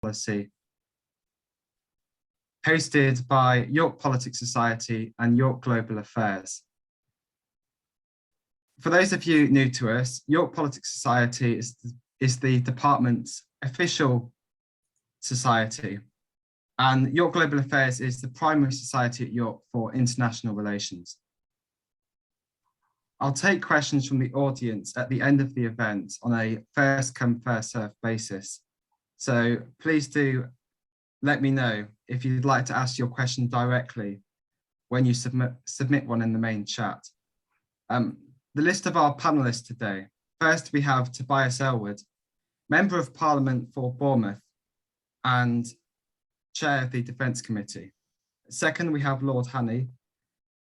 Policy, hosted by York Politics Society and York Global Affairs. For those of you new to us, York Politics Society is the department's official society, and York Global Affairs is the primary society at York for international relations. I'll take questions from the audience at the end of the event on a first come, first served basis. So please do let me know if you'd like to ask your question directly when you submit one in the main chat. The list of our panelists today. First, we have Tobias Ellwood, Member of Parliament for Bournemouth and Chair of the Defence Committee. Second, we have Lord Hannay,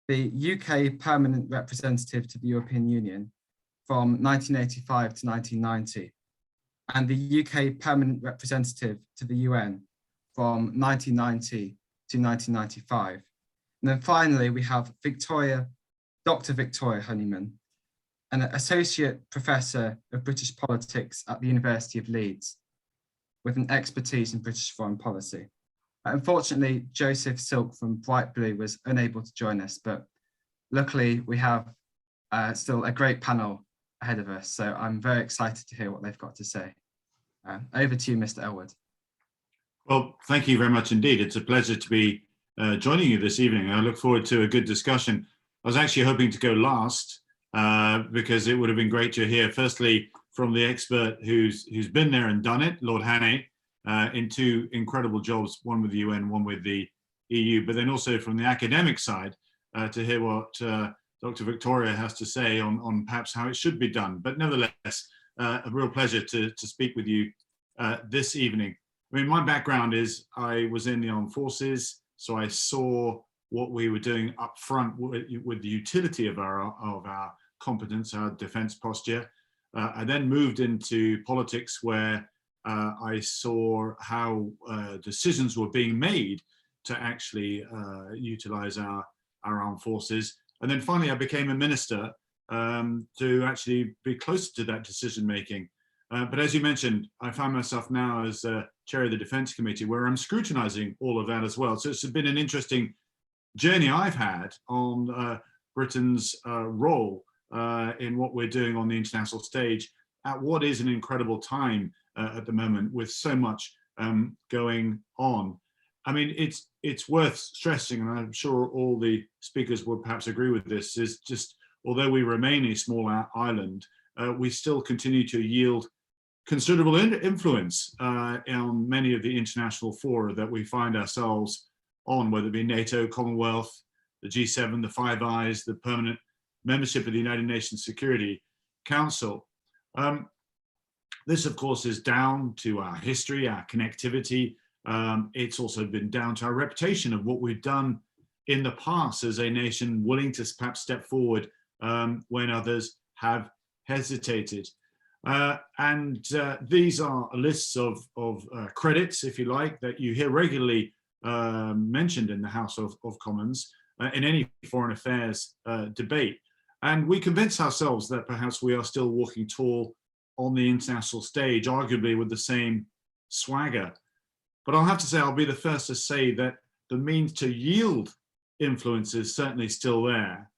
the UK Permanent Representative to the European Union from 1985 to 1990, and the UK Permanent Representative to the UN from 1990 to 1995. And then finally, we have Dr. Victoria Honeyman, an Associate Professor of British Politics at the University of Leeds, with an expertise in British foreign policy. Unfortunately, Joseph Silk from Bright Blue was unable to join us, but luckily we have still a great panel ahead of us. So I'm very excited to hear what they've got to say. Over to you, Mr. Ellwood. Well, thank you very much indeed. It's a pleasure to be joining you this evening. I look forward to a good discussion. I was actually hoping to go last because it would have been great to hear firstly from the expert who's been there and done it, Lord Hannay, in two incredible jobs, one with the UN, one with the EU, but then also from the academic side to hear what Dr. Victoria has to say on perhaps how it should be done. But nevertheless, a real pleasure to speak with you this evening. I mean, my background is I was in the armed forces, so I saw what we were doing up front with the utility of our competence, our defense posture. I then moved into politics where I saw how decisions were being made to actually utilize our armed forces. And then finally, I became a minister to actually be closer to that decision making. But as you mentioned, I find myself now as chair of the Defence Committee, where I'm scrutinising all of that as well. So it's been an interesting journey I've had on Britain's role in what we're doing on the international stage at what is an incredible time at the moment with so much going on. I mean, it's worth stressing, and I'm sure all the speakers will perhaps agree with this, is just although we remain a small island, we still continue to yield considerable influence on many of the international fora that we find ourselves on, whether it be NATO, Commonwealth, the G7, the Five Eyes, the permanent membership of the United Nations Security Council. This, of course, is down to our history, our connectivity. It's also been down to our reputation of what we've done in the past as a nation willing to perhaps step forward when others have hesitated. These are lists of credits, if you like, that you hear regularly mentioned in the House of Commons in any foreign affairs debate. And we convince ourselves that perhaps we are still walking tall on the international stage, arguably with the same swagger. But I'll have to say, I'll be the first to say that the means to yield influence is certainly still there.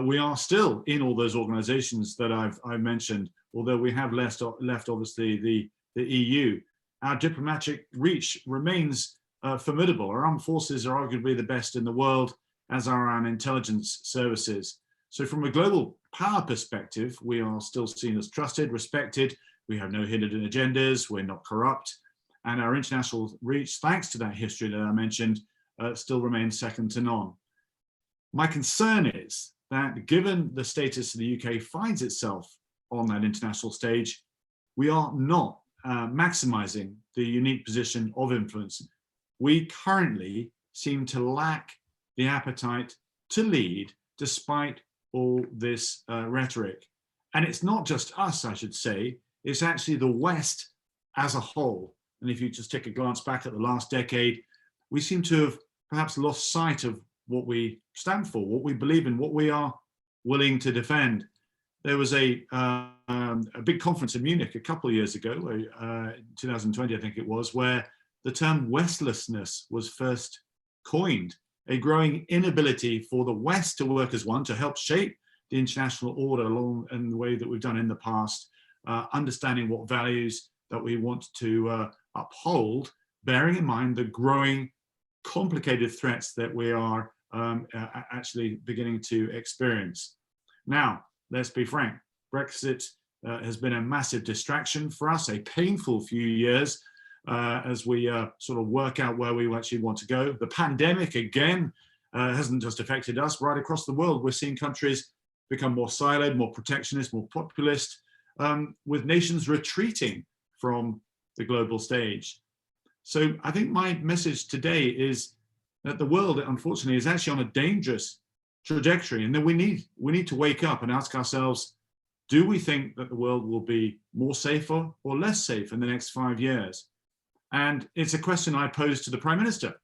We are still in all those organizations that I've mentioned, although we have left obviously the EU. Our diplomatic reach remains formidable. Our armed forces are arguably the best in the world, as are our intelligence services. So from a global power perspective, we are still seen as trusted, respected. We have no hidden agendas, we're not corrupt. And our international reach, thanks to that history that I mentioned, still remains second to none. My concern is that given the status the UK finds itself on that international stage, we are not maximizing the unique position of influence. We currently seem to lack the appetite to lead despite all this rhetoric. And it's not just us, I should say, it's actually the West as a whole. And if you just take a glance back at the last decade, we seem to have perhaps lost sight of what we stand for, what we believe in, what we are willing to defend. There was a big conference in Munich a couple of years ago, 2020 I think it was, where the term Westlessness was first coined, a growing inability for the West to work as one to help shape the international order along in the way that we've done in the past, understanding what values that we want to uphold, bearing in mind the growing complicated threats that we are actually beginning to experience. Now, let's be frank, Brexit has been a massive distraction for us, a painful few years as we sort of work out where we actually want to go. The pandemic, again, hasn't just affected us. Right across the world, we're seeing countries become more siloed, more protectionist, more populist, with nations retreating from the global stage. So I think my message today is that the world, unfortunately, is actually on a dangerous trajectory, and that we need to wake up and ask ourselves, do we think that the world will be more safer or less safe in the next 5 years? And it's a question I posed to the Prime Minister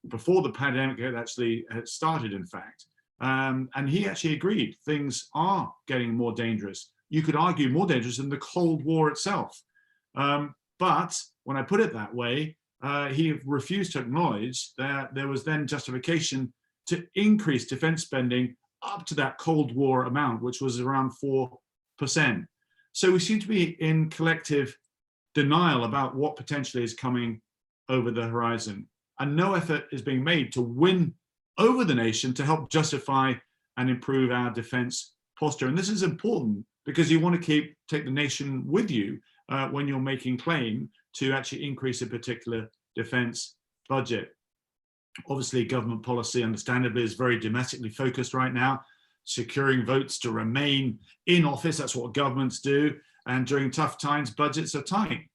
before the pandemic actually had started, in fact. And he actually agreed things are getting more dangerous. You could argue more dangerous than the Cold War itself. But when I put it that way, he refused to acknowledge that there was then justification to increase defense spending up to that Cold War amount, which was around 4%. So we seem to be in collective denial about what potentially is coming over the horizon. And no effort is being made to win over the nation to help justify and improve our defense posture. And this is important because you want to take the nation with you when you're making claim to actually increase a particular defense budget. Obviously, government policy, understandably, is very domestically focused right now, securing votes to remain in office. That's what governments do. And during tough times, budgets are tight.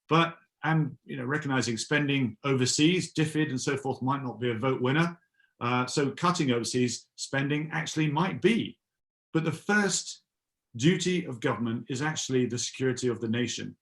But recognizing spending overseas, DFID and so forth might not be a vote winner. So cutting overseas spending actually might be. But the first duty of government is actually the security of the nation.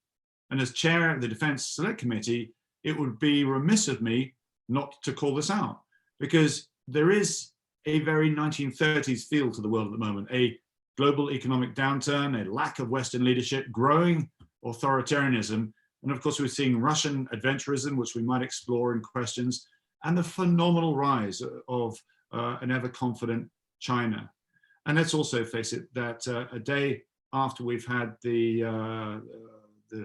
And as chair of the Defence Select Committee, it would be remiss of me not to call this out, because there is a very 1930s feel to the world at the moment, a global economic downturn, a lack of Western leadership, growing authoritarianism, and of course we're seeing Russian adventurism, which we might explore in questions, and the phenomenal rise of an ever-confident China. And let's also face it, that a day after we've had the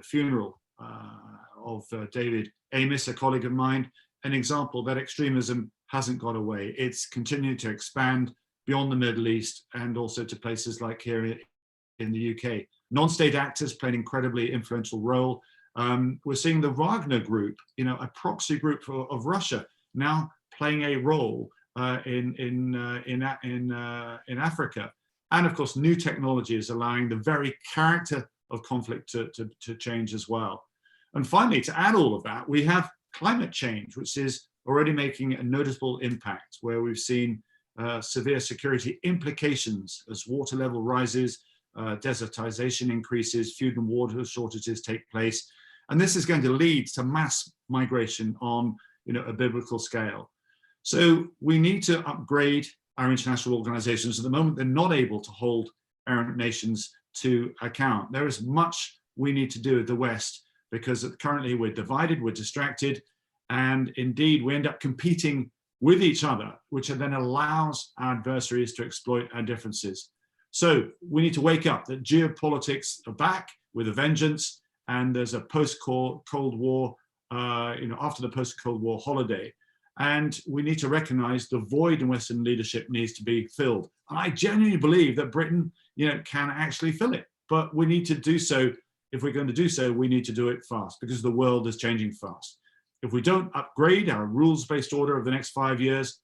funeral of David Amess, a colleague of mine, an example that extremism hasn't got away. It's continued to expand beyond the Middle East and also to places like here in the UK. Non-state actors play an incredibly influential role. We're seeing the Wagner Group, a proxy group of Russia, now playing a role in Africa. And of course, new technology is allowing the very character of conflict to change as well. And finally, to add all of that, we have climate change, which is already making a noticeable impact, where we've seen severe security implications as water level rises, desertization increases, food and water shortages take place. And this is going to lead to mass migration on a biblical scale. So we need to upgrade our international organizations. At the moment, they're not able to hold errant nations to account. There is much we need to do with the West, because currently we're divided, we're distracted, and indeed we end up competing with each other, which then allows our adversaries to exploit our differences. So we need to wake up that geopolitics are back with a vengeance, and there's a post-Cold War, after the post-Cold War holiday. And we need to recognize the void in Western leadership needs to be filled. And I genuinely believe that Britain, can actually fill it. But we need to do so. If we're going to do so, we need to do it fast, because the world is changing fast. If we don't upgrade our rules-based order of the next 5 years,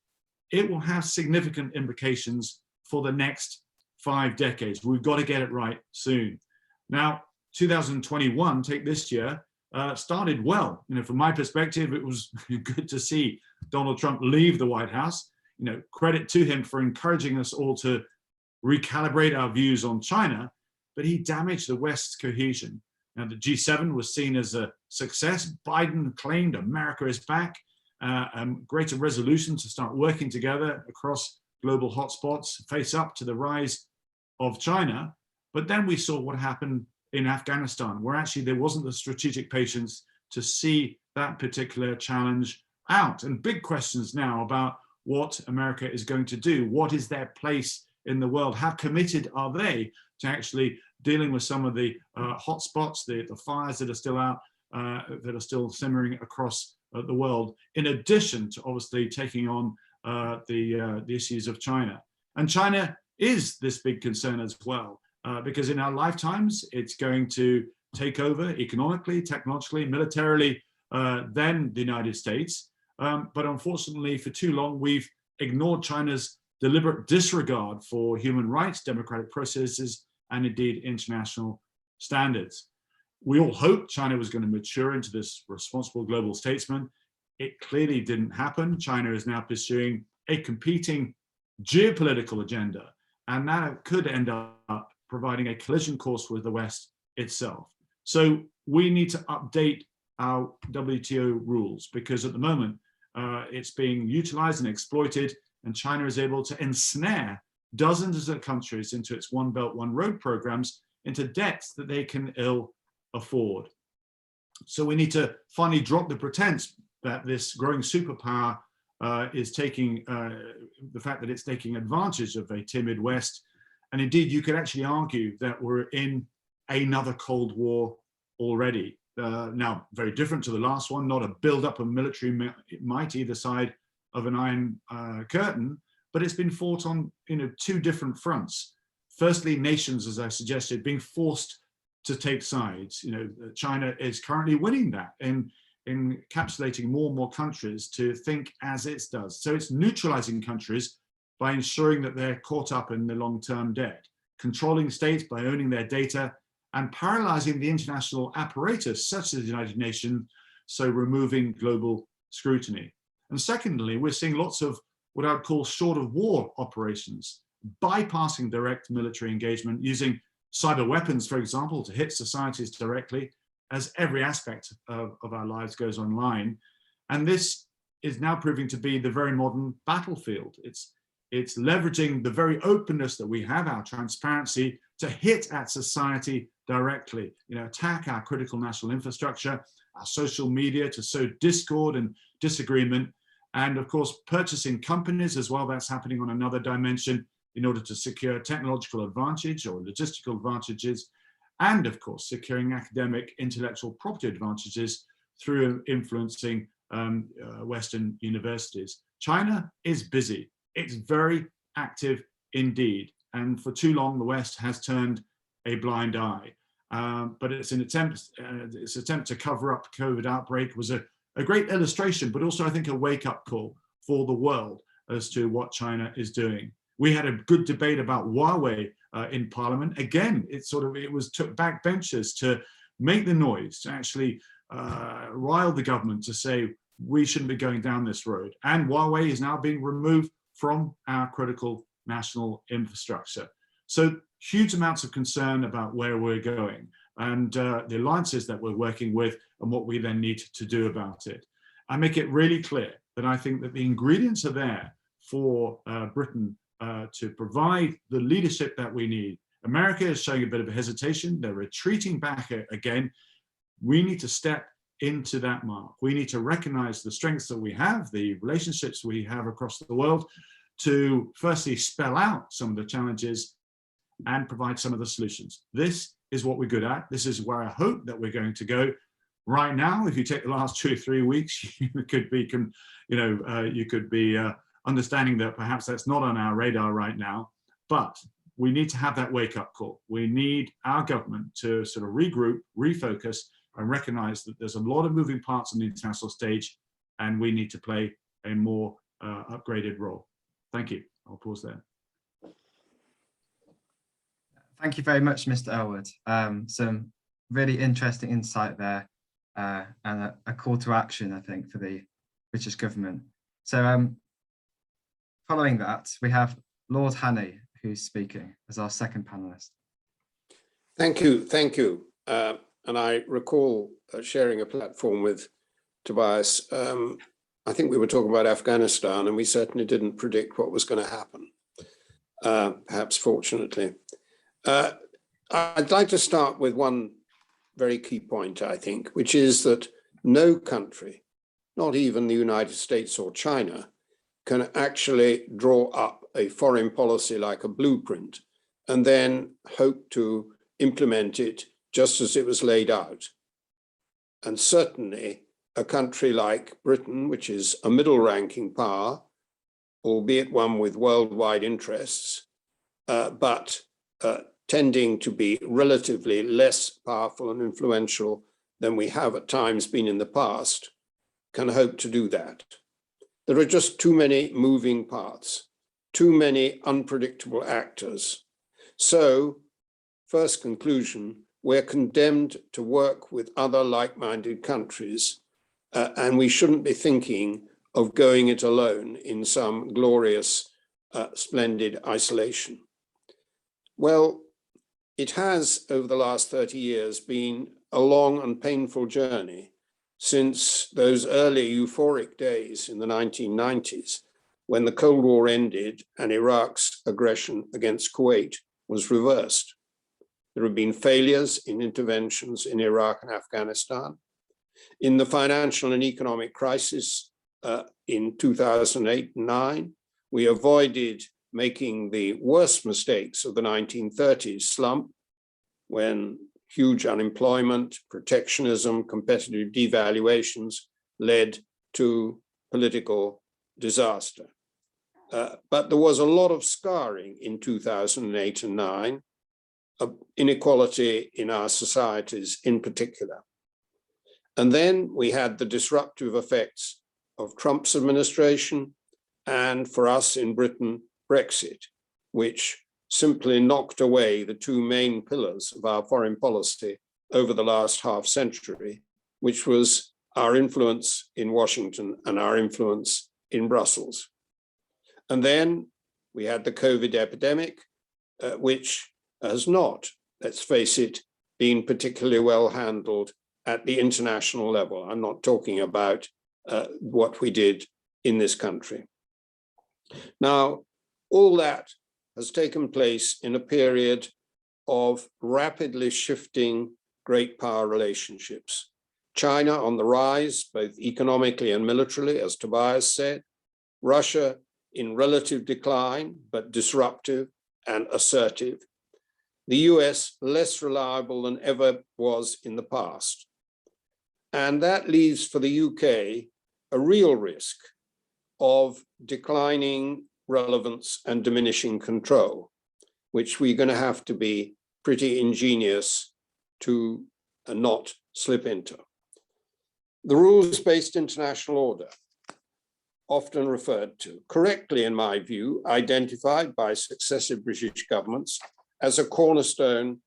it will have significant implications for the next 5 decades. We've got to get it right soon. Now, 2021, take this year, started well. From my perspective, it was good to see Donald Trump leave the White House. Credit to him for encouraging us all to recalibrate our views on China, but he damaged the West's cohesion. Now, the G7 was seen as a success. Biden claimed America is back, greater resolution to start working together across global hotspots, face up to the rise of China. But then we saw what happened in Afghanistan, where actually there wasn't the strategic patience to see that particular challenge out. And big questions now about what America is going to do. What is their place in the world? How committed are they to actually dealing with some of the hotspots, the fires that are still out, that are still simmering across the world, in addition to obviously taking on the issues of China. And China is this big concern as well, because in our lifetimes, it's going to take over economically, technologically, militarily, than the United States. But unfortunately, for too long, we've ignored China's deliberate disregard for human rights, democratic processes, and indeed international standards. We all hoped China was going to mature into this responsible global statesman. It clearly didn't happen. China is now pursuing a competing geopolitical agenda, and that could end up providing a collision course with the West itself. So we need to update our WTO rules, because at the moment it's being utilized and exploited, and China is able to ensnare dozens of countries into its One Belt, One Road programs, into debts that they can ill afford. So we need to finally drop the pretense that this growing superpower is taking, the fact that it's taking advantage of a timid West. And indeed, you could actually argue that we're in another Cold War already. Now, very different to the last one, not a build-up of military might either side of an iron curtain, but it's been fought on two different fronts. Firstly, nations, as I suggested, being forced to take sides. China is currently winning that in encapsulating more and more countries to think as it does. So it's neutralizing countries by ensuring that they're caught up in the long-term debt, controlling states by owning their data, and paralyzing the international apparatus, such as the United Nations, so removing global scrutiny. And secondly, we're seeing lots of what I would call short of war operations, bypassing direct military engagement, using cyber weapons, for example, to hit societies directly, as every aspect of our lives goes online. And this is now proving to be the very modern battlefield. It's leveraging the very openness that we have, our transparency, to hit at society directly, attack our critical national infrastructure, our social media, to sow discord and disagreement. And of course, purchasing companies as well, that's happening on another dimension in order to secure technological advantage or logistical advantages. And of course, securing academic intellectual property advantages through influencing Western universities. China is busy. It's very active indeed. And for too long, the West has turned a blind eye. But its attempt to cover up COVID outbreak was a great illustration, but also I think a wake-up call for the world as to what China is doing. We had a good debate about Huawei in Parliament. Again, it took backbenchers to make the noise, to actually rile the government to say we shouldn't be going down this road. And Huawei is now being removed from our critical national infrastructure. So huge amounts of concern about where we're going and the alliances that we're working with and what we then need to do about it. I make it really clear that I think that the ingredients are there for Britain to provide the leadership that we need. America is showing a bit of a hesitation. They're retreating back again. We need to step into that mark. We need to recognize the strengths that we have, the relationships we have across the world, to firstly spell out some of the challenges and provide some of the solutions. This is what we're good at. This is where I hope that we're going to go. Right now, if you take the last 2 or 3 weeks, you could be, understanding that perhaps that's not on our radar right now, but we need to have that wake-up call. We need our government to sort of regroup, refocus, and recognize that there's a lot of moving parts on the international stage, and we need to play a more upgraded role. Thank you. I'll pause there. Thank you very much, Mr. Elwood. Some really interesting insight there, and a call to action, I think, for the British government. So following that, we have Lord Hannay, who's speaking as our second panelist. Thank you. And I recall sharing a platform with Tobias. I think we were talking about Afghanistan, and we certainly didn't predict what was going to happen, perhaps fortunately. I'd like to start with one very key point, I think, which is that no country, not even the United States or China, can actually draw up a foreign policy like a blueprint and then hope to implement it just as it was laid out. And certainly a country like Britain, which is a middle-ranking power, albeit one with worldwide interests, but tending to be relatively less powerful and influential than we have at times been in the past, can hope to do that. There are just too many moving parts, too many unpredictable actors. So, first conclusion, we're condemned to work with other like-minded countries, and we shouldn't be thinking of going it alone in some glorious, splendid isolation. Well, it has, over the last 30 years, been a long and painful journey since those early euphoric days in the 1990s, when the Cold War ended and Iraq's aggression against Kuwait was reversed. There have been failures in interventions in Iraq and Afghanistan. In the financial and economic crisis in 2008-9, we avoided making the worst mistakes of the 1930s slump, when huge unemployment, protectionism, competitive devaluations led to political disaster. But there was a lot of scarring in 2008 and 9, of inequality in our societies in particular. And then we had the disruptive effects of Trump's administration, and for us in Britain, Brexit, which simply knocked away the two main pillars of our foreign policy over the last half century, which was our influence in Washington and our influence in Brussels. And then we had the COVID epidemic, which has not, let's face it, been particularly well handled at the international level. I'm not talking about what we did in this country. Now, all that has taken place in a period of rapidly shifting great power relationships. China on the rise, both economically and militarily, as Tobias said. Russia in relative decline, but disruptive and assertive. The US less reliable than ever was in the past. And that leaves for the UK a real risk of declining relevance and diminishing control, which we're going to have to be pretty ingenious to not slip into. The rules-based international order, often referred to, correctly in my view, identified by successive British governments as a cornerstone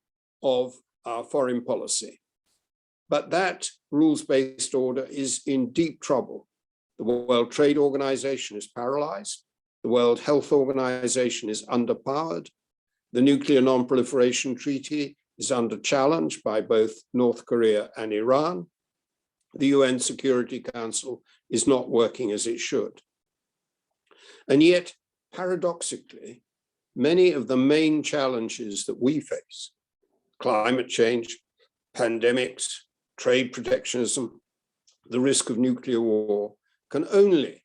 of our foreign policy. But that rules-based order is in deep trouble. The World Trade Organization is paralyzed. The World Health Organization is underpowered. The Nuclear Non-Proliferation Treaty is under challenge by both North Korea and Iran. The UN Security Council is not working as it should. And yet, paradoxically, many of the main challenges that we face, climate change, pandemics, trade protectionism, the risk of nuclear war, can only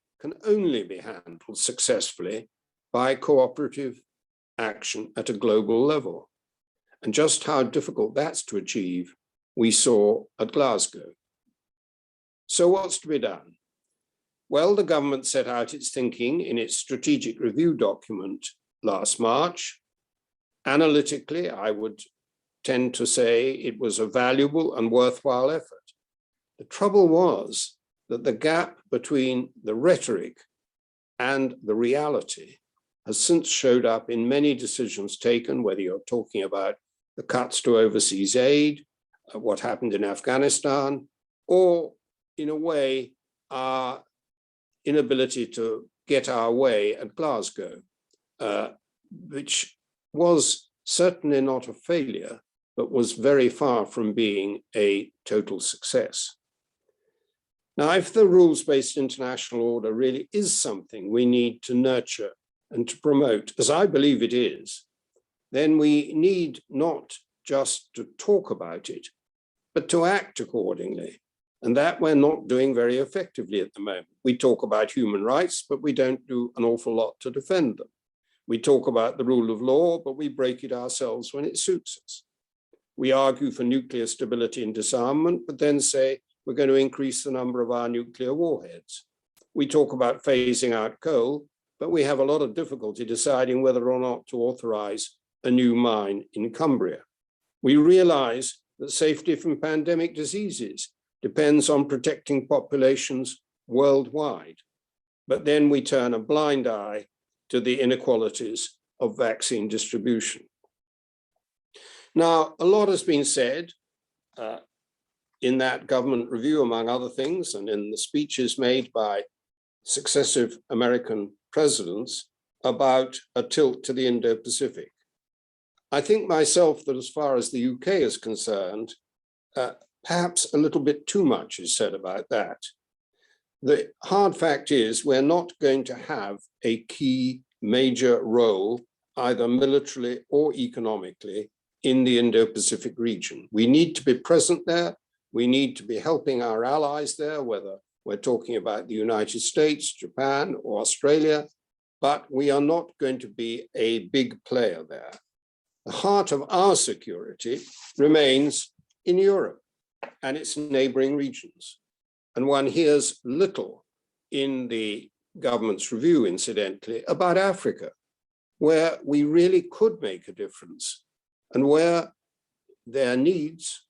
be handled successfully by cooperative action at a global level. And just how difficult that's to achieve, we saw at Glasgow. So what's to be done? Well, the government set out its thinking in its strategic review document last March. Analytically, I would tend to say it was a valuable and worthwhile effort. The trouble was that the gap between the rhetoric and the reality has since showed up in many decisions taken, whether you're talking about the cuts to overseas aid, what happened in Afghanistan, or in a way, our inability to get our way at Glasgow, which was certainly not a failure, but was very far from being a total success. Now, if the rules-based international order really is something we need to nurture and to promote, as I believe it is, then we need not just to talk about it, but to act accordingly. And that we're not doing very effectively at the moment. We talk about human rights, but we don't do an awful lot to defend them. We talk about the rule of law, but we break it ourselves when it suits us. We argue for nuclear stability and disarmament, but then say we're going to increase the number of our nuclear warheads. We talk about phasing out coal, but we have a lot of difficulty deciding whether or not to authorize a new mine in Cumbria. We realize that safety from pandemic diseases depends on protecting populations worldwide. But then we turn a blind eye to the inequalities of vaccine distribution. Now, a lot has been said in that government review, among other things, and in the speeches made by successive American presidents about a tilt to the Indo-Pacific. I think myself that as far as the UK is concerned, perhaps a little bit too much is said about that. The hard fact is we're not going to have a key major role, either militarily or economically, in the Indo-Pacific region. We need to be present there. We need to be helping our allies there, whether we're talking about the United States, Japan, or Australia, but we are not going to be a big player there. The heart of our security remains in Europe and its neighboring regions. And one hears little in the government's review, incidentally, about Africa, where we really could make a difference and where their needs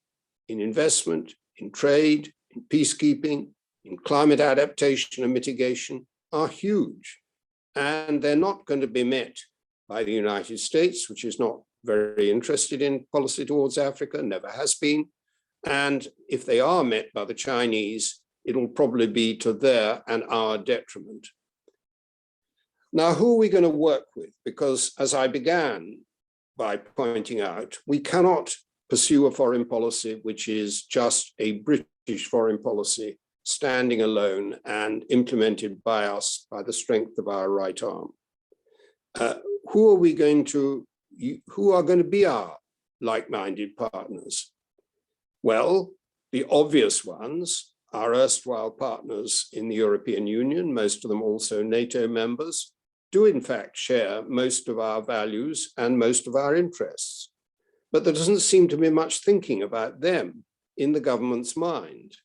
in investment, in trade, in peacekeeping, in climate adaptation and mitigation are huge. And they're not going to be met by the United States, which is not very interested in policy towards Africa, never has been. And if they are met by the Chinese, it'll probably be to their and our detriment. Now, who are we going to work with? Because as I began by pointing out, we cannot pursue a foreign policy which is just a British foreign policy standing alone and implemented by us by the strength of our right arm. Who are going to be our like-minded partners? Well, the obvious ones are erstwhile partners in the European Union, most of them also NATO members, do in fact share most of our values and most of our interests. But there doesn't seem to be much thinking about them in the government's mind.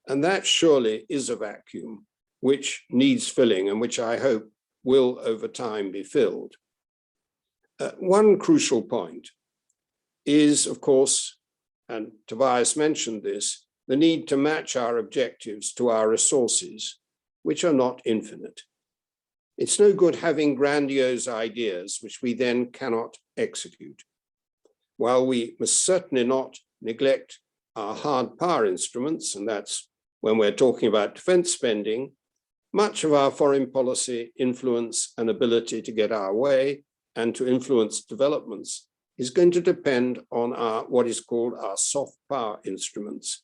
And that surely is a vacuum which needs filling and which I hope will over time be filled. One crucial point is, of course, and Tobias mentioned this, the need to match our objectives to our resources, which are not infinite. It's no good having grandiose ideas which we then cannot execute. While we must certainly not neglect our hard power instruments, and that's when we're talking about defense spending, much of our foreign policy influence and ability to get our way and to influence developments is going to depend on what is called our soft power instruments.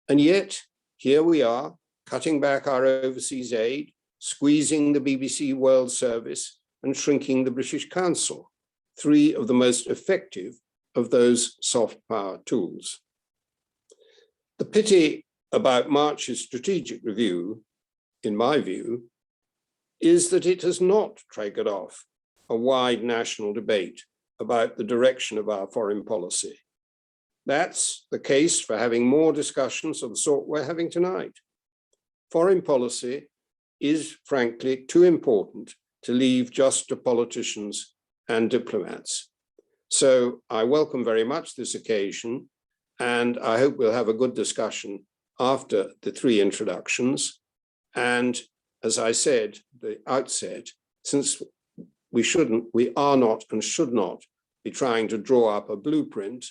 And yet, here we are, cutting back our overseas aid, squeezing the BBC World Service, and shrinking the British Council, three of the most effective of those soft power tools. The pity about March's strategic review, in my view, is that it has not triggered off a wide national debate about the direction of our foreign policy. That's the case for having more discussions of the sort we're having tonight. Foreign policy is frankly too important to leave just to politicians and diplomats. So I welcome very much this occasion, and I hope we'll have a good discussion after the three introductions. And as I said at the outset, since we are not and should not be trying to draw up a blueprint,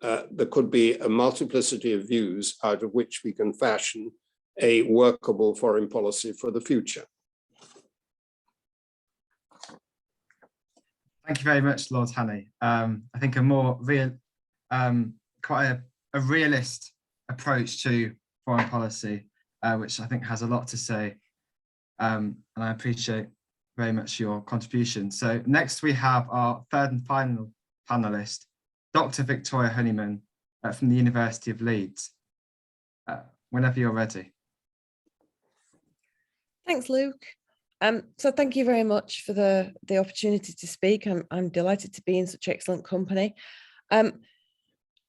there could be a multiplicity of views out of which we can fashion a workable foreign policy for the future. Thank you very much, Lord Hannay. I think a more real, quite a realist approach to foreign policy, which I think has a lot to say, and I appreciate very much your contribution. So next we have our third and final panelist, Dr. Victoria Honeyman from the University of Leeds. whenever you're ready. Thanks, Luke. So thank you very much for the opportunity to speak. I'm delighted to be in such excellent company.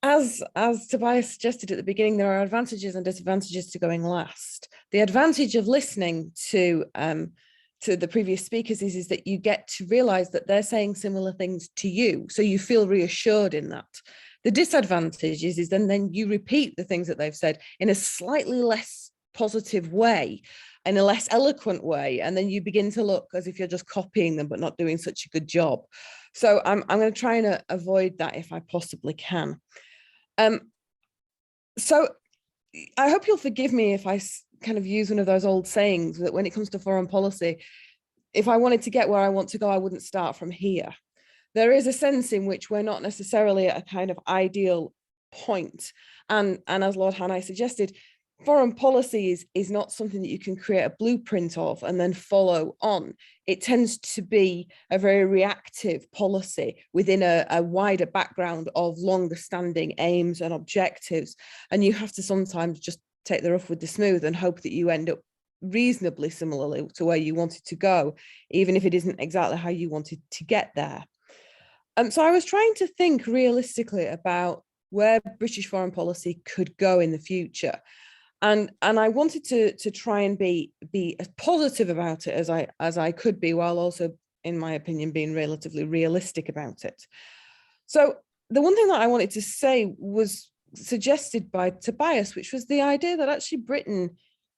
As Tobias suggested at the beginning, there are advantages and disadvantages to going last. The advantage of listening to the previous speakers is that you get to realize that they're saying similar things to you, so you feel reassured in that. The disadvantage is then you repeat the things that they've said in a slightly less positive way, in a less eloquent way, and then you begin to look as if you're just copying them but not doing such a good job. So I'm going to try and avoid that if I possibly can. So I hope you'll forgive me if I kind of use one of those old sayings that when it comes to foreign policy, if I wanted to get where I want to go, I wouldn't start from here. There is a sense in which we're not necessarily at a kind of ideal point. And as Lord Hanai suggested, foreign policy is not something that you can create a blueprint of and then follow on. It tends to be a very reactive policy within a wider background of longer standing aims and objectives. And you have to sometimes just take the rough with the smooth and hope that you end up reasonably similarly to where you wanted to go, even if it isn't exactly how you wanted to get there. So I was trying to think realistically about where British foreign policy could go in the future. And I wanted to try and be as positive about it as I could be, while also, in my opinion, being relatively realistic about it. So the one thing that I wanted to say was suggested by Tobias, which was the idea that actually Britain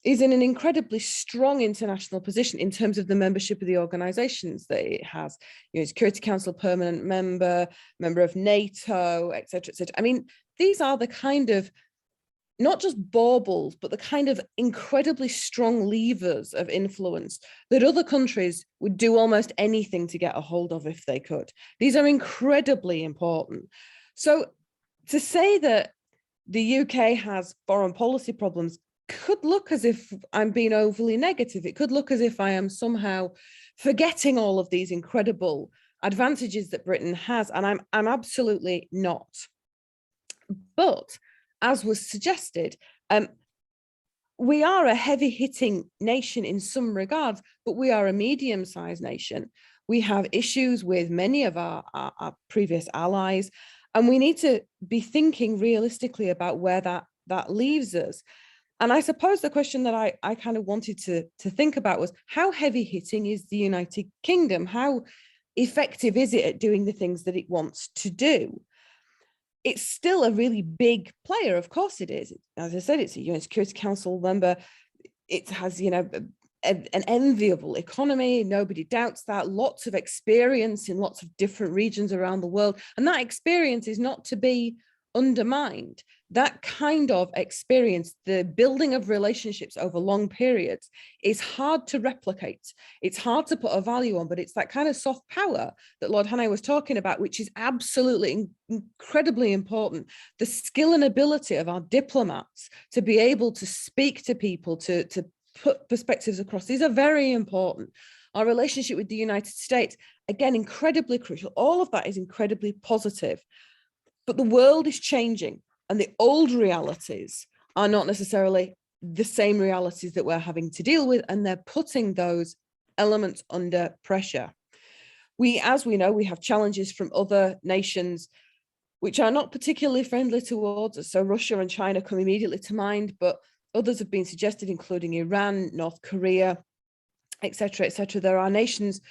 is in an incredibly strong international position in terms of the membership of the organizations that it has. Security Council permanent member of NATO, etc., etc. I mean, these are the kind of not just baubles, but the kind of incredibly strong levers of influence that other countries would do almost anything to get a hold of if they could. These are incredibly important. So to say that the UK has foreign policy problems could look as if I'm being overly negative. It could look as if I am somehow forgetting all of these incredible advantages that Britain has, and I'm absolutely not. But as was suggested, we are a heavy-hitting nation in some regards, but we are a medium-sized nation. We have issues with many of our previous allies, and we need to be thinking realistically about where that leaves us. And I suppose the question that I kind of wanted to think about was, how heavy-hitting is the United Kingdom? How effective is it at doing the things that it wants to do? It's still a really big player, of course it is. As I said, it's a UN Security Council member. It has, an enviable economy. Nobody doubts that. Lots of experience in lots of different regions around the world. And that experience is not to be undermined. That kind of experience, the building of relationships over long periods, is hard to replicate. It's hard to put a value on, but it's that kind of soft power that Lord Hanai was talking about, which is absolutely incredibly important. The skill and ability of our diplomats to be able to speak to people, to put perspectives across, these are very important. Our relationship with the United States, again, incredibly crucial. All of that is incredibly positive. But the world is changing, and the old realities are not necessarily the same realities that we're having to deal with, and they're putting those elements under pressure. As we know, we have challenges from other nations which are not particularly friendly towards us. So Russia and China come immediately to mind, but others have been suggested, including Iran, North Korea, etc., etc. There are nations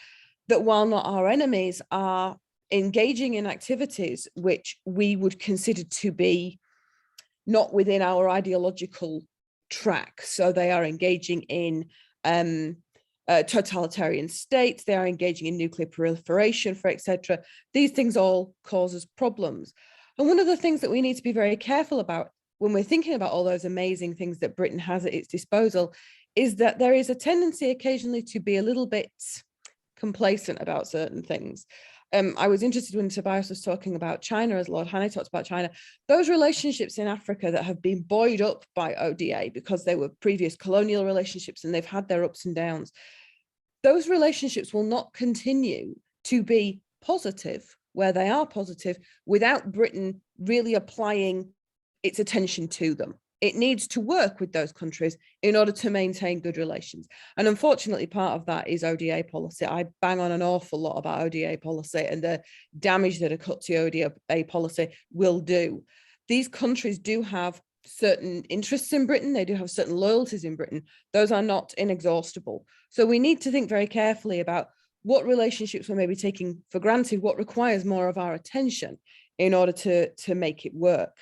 that, while not our enemies, are engaging in activities which we would consider to be not within our ideological track. So they are engaging in totalitarian states, they are engaging in nuclear proliferation, etc. These things all cause us problems. And one of the things that we need to be very careful about when we're thinking about all those amazing things that Britain has at its disposal is that there is a tendency occasionally to be a little bit complacent about certain things. I was interested when Tobias was talking about China, as Lord Hanai talked about China. Those relationships in Africa that have been buoyed up by ODA because they were previous colonial relationships and they've had their ups and downs, those relationships will not continue to be positive where they are positive without Britain really applying its attention to them. It needs to work with those countries in order to maintain good relations. And unfortunately, part of that is ODA policy. I bang on an awful lot about ODA policy and the damage that a cut to ODA policy will do. These countries do have certain interests in Britain. They do have certain loyalties in Britain. Those are not inexhaustible. So we need to think very carefully about what relationships we're maybe taking for granted, what requires more of our attention in order to make it work.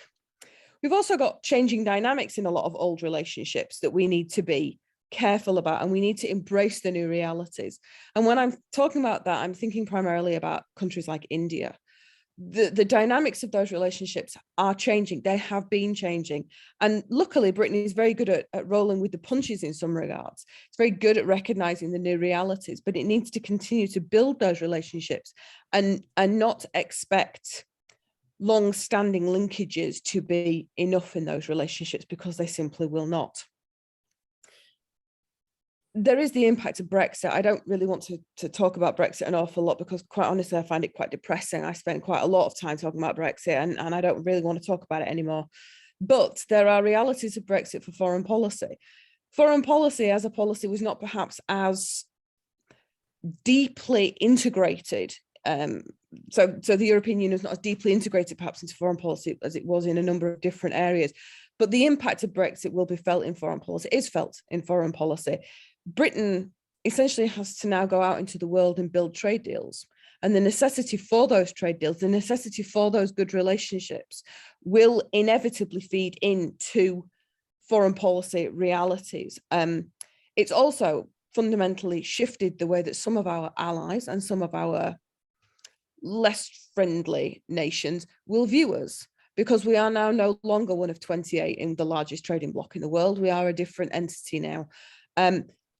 We've also got changing dynamics in a lot of old relationships that we need to be careful about, and we need to embrace the new realities. And when I'm talking about that, I'm thinking primarily about countries like India. The dynamics of those relationships are changing. They have been changing. And luckily, Britain is very good at rolling with the punches in some regards. It's very good at recognizing the new realities, but it needs to continue to build those relationships and not expect long-standing linkages to be enough in those relationships, because they simply will not. There is the impact of Brexit. I don't really want to talk about Brexit an awful lot, because quite honestly, I find it quite depressing. I spent quite a lot of time talking about Brexit, and I don't really want to talk about it anymore. But there are realities of Brexit for foreign policy. Foreign policy as a policy was not perhaps as deeply integrated. So the European Union is not as deeply integrated perhaps into foreign policy as it was in a number of different areas. But the impact of Brexit will be felt in foreign policy, is felt in foreign policy. Britain essentially has to now go out into the world and build trade deals. And the necessity for those trade deals, the necessity for those good relationships will inevitably feed into foreign policy realities. It's also fundamentally shifted the way that some of our allies and some of our less friendly nations will view us, because we are now no longer one of 28 in the largest trading bloc in the world. We are a different entity now.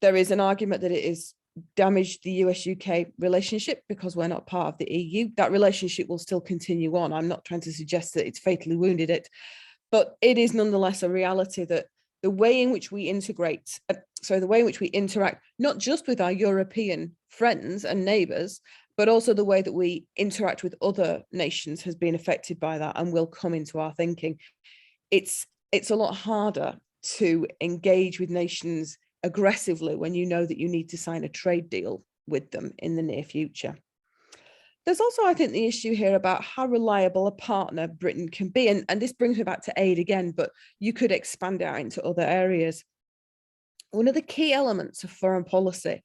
There is an argument that it has damaged the US-UK relationship because we're not part of the EU. That relationship will still continue on. I'm not trying to suggest that it's fatally wounded it, but it is nonetheless a reality that the way in which we integrate, the way in which we interact, not just with our European friends and neighbours, but also the way that we interact with other nations has been affected by that and will come into our thinking. It's a lot harder to engage with nations aggressively when you know that you need to sign a trade deal with them in the near future. There's also, I think, the issue here about how reliable a partner Britain can be. And this brings me back to aid again, but you could expand it out into other areas. One of the key elements of foreign policy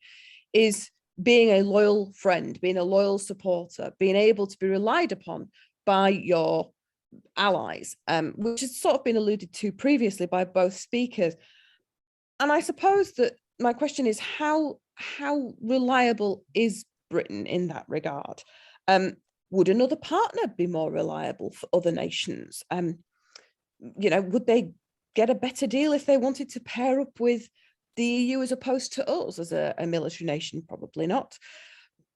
is being a loyal friend, being a loyal supporter, being able to be relied upon by your allies, which has sort of been alluded to previously by both speakers. And I suppose that my question is, how reliable is Britain in that regard? Would another partner be more reliable for other nations? Would they get a better deal if they wanted to pair up with the EU as opposed to us as a military nation? Probably not.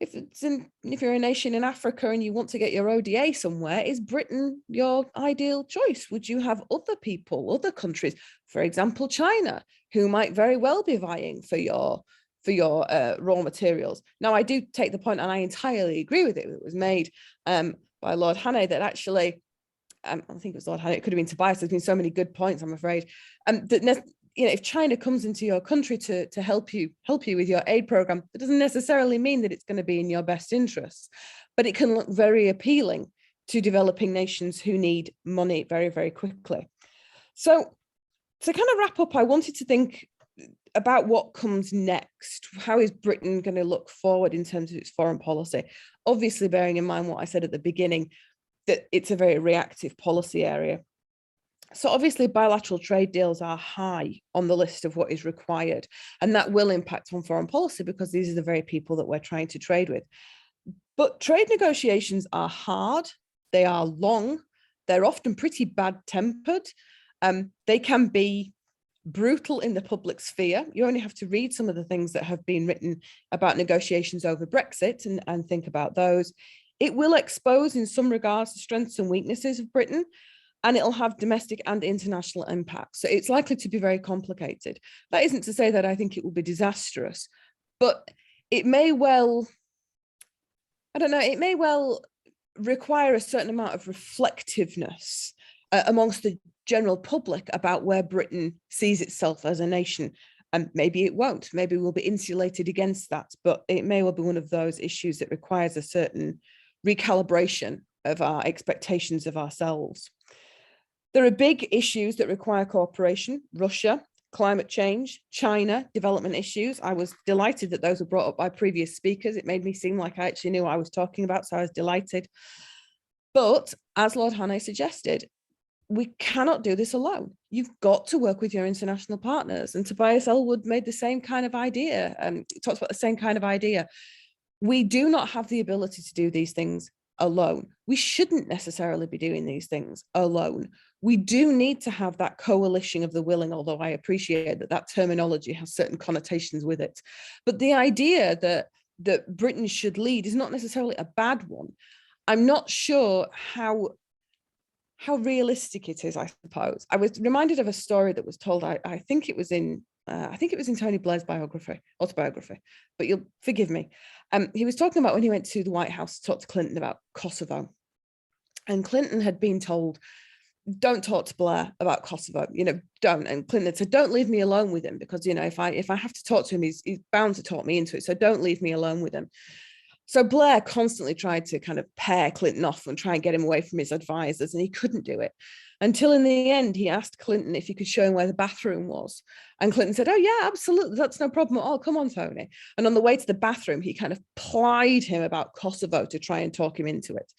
If you're a nation in Africa and you want to get your ODA somewhere, is Britain your ideal choice? Would you have other people, other countries, for example, China, who might very well be vying for your raw materials? Now, I do take the point, and I entirely agree with it. It was made by Lord Hannay that actually, I think it was Lord Hannay, it could have been Tobias. There's been so many good points, I'm afraid. If China comes into your country to help you with your aid program, that doesn't necessarily mean that it's going to be in your best interests, but it can look very appealing to developing nations who need money very, very quickly. So to kind of wrap up, I wanted to think about what comes next. How is Britain going to look forward in terms of its foreign policy? Obviously, bearing in mind what I said at the beginning, that it's a very reactive policy area. So obviously bilateral trade deals are high on the list of what is required, and that will impact on foreign policy because these are the very people that we're trying to trade with. But trade negotiations are hard, they are long, they're often pretty bad-tempered, they can be brutal in the public sphere. You only have to read some of the things that have been written about negotiations over Brexit and think about those. It will expose in some regards the strengths and weaknesses of Britain, and it'll have domestic and international impacts. So it's likely to be very complicated. That isn't to say that I think it will be disastrous, but it may well, it may well require a certain amount of reflectiveness amongst the general public about where Britain sees itself as a nation. And maybe it won't, maybe we'll be insulated against that, but it may well be one of those issues that requires a certain recalibration of our expectations of ourselves. There are big issues that require cooperation: Russia, climate change, China, development issues. I was delighted that those were brought up by previous speakers. It made me seem like I actually knew what I was talking about, so I was delighted. But as Lord Hannay suggested, we cannot do this alone. You've got to work with your international partners. And Tobias Ellwood made the same kind of idea, talks about the same kind of idea. We do not have the ability to do these things alone. We shouldn't necessarily be doing these things alone. We do need to have that coalition of the willing, although I appreciate that that terminology has certain connotations with it. But the idea that Britain should lead is not necessarily a bad one. I'm not sure how realistic it is, I suppose. I was reminded of a story that was told, I think it was in Tony Blair's autobiography, but you'll forgive me. He was talking about when he went to the White House to talk to Clinton about Kosovo. And Clinton had been told, don't talk to Blair about Kosovo, don't. And Clinton had said, don't leave me alone with him, because, if I have to talk to him, he's bound to talk me into it. So don't leave me alone with him. So Blair constantly tried to kind of pair Clinton off and try and get him away from his advisors, and he couldn't do it. Until in the end, he asked Clinton if he could show him where the bathroom was. And Clinton said, oh yeah, absolutely, that's no problem at all. Come on, Tony. And on the way to the bathroom, he kind of plied him about Kosovo to try and talk him into it.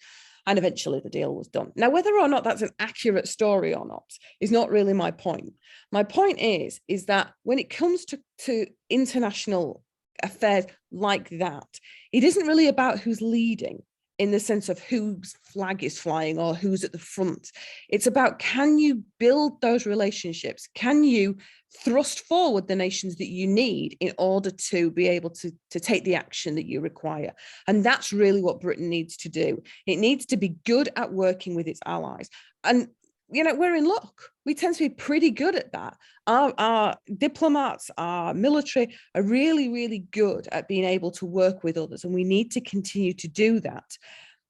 And eventually the deal was done. Now, whether or not that's an accurate story or not is not really my point. My point is that when it comes to international affairs like that, it isn't really about who's leading in the sense of whose flag is flying or who's at the front. It's about, can you build those relationships? Can you thrust forward the nations that you need in order to be able to take the action that you require? And that's really what Britain needs to do. It needs to be good at working with its allies. And we're in luck. We tend to be pretty good at that. Our diplomats, our military are really, really good at being able to work with others. And we need to continue to do that,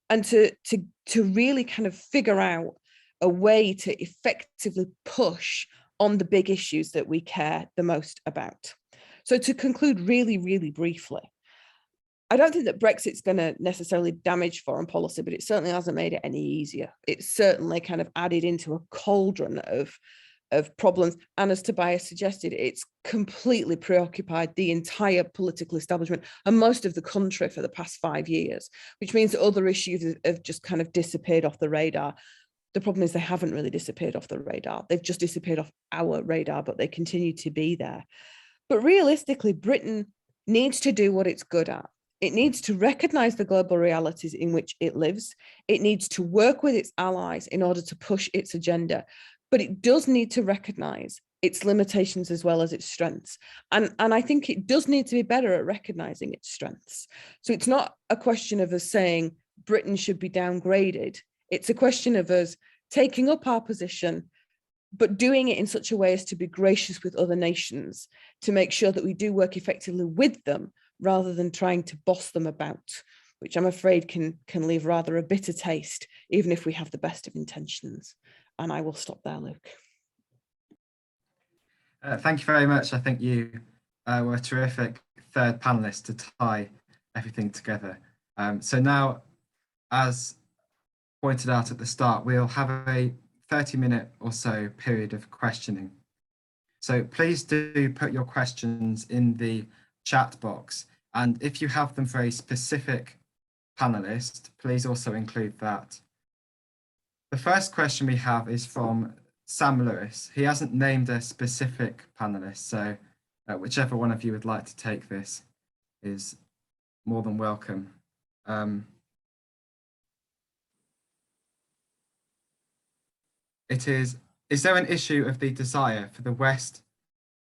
and to really kind of figure out a way to effectively push on the big issues that we care the most about. So to conclude really, really briefly, I don't think that Brexit's going to necessarily damage foreign policy, but it certainly hasn't made it any easier. It's certainly kind of added into a cauldron of problems. And as Tobias suggested, it's completely preoccupied the entire political establishment and most of the country for the past 5 years, which means that other issues have just kind of disappeared off the radar. The problem is they haven't really disappeared off the radar. They've just disappeared off our radar, but they continue to be there. But realistically, Britain needs to do what it's good at. It needs to recognize the global realities in which it lives. It needs to work with its allies in order to push its agenda, but it does need to recognize its limitations as well as its strengths. And I think it does need to be better at recognizing its strengths. So it's not a question of us saying Britain should be downgraded. It's a question of us taking up our position, but doing it in such a way as to be gracious with other nations, to make sure that we do work effectively with them, rather than trying to boss them about, which I'm afraid can leave rather a bitter taste, even if we have the best of intentions. And I will stop there, Luke. Thank you very much. I think you were a terrific third panelist to tie everything together. So now, as pointed out at the start, we'll have a 30-minute or so period of questioning. So please do put your questions in the chat box. And if you have them for a specific panelist, please also include that. The first question we have is from Sam Lewis. He hasn't named a specific panelist, so whichever one of you would like to take this is more than welcome. Is there an issue of the desire for the West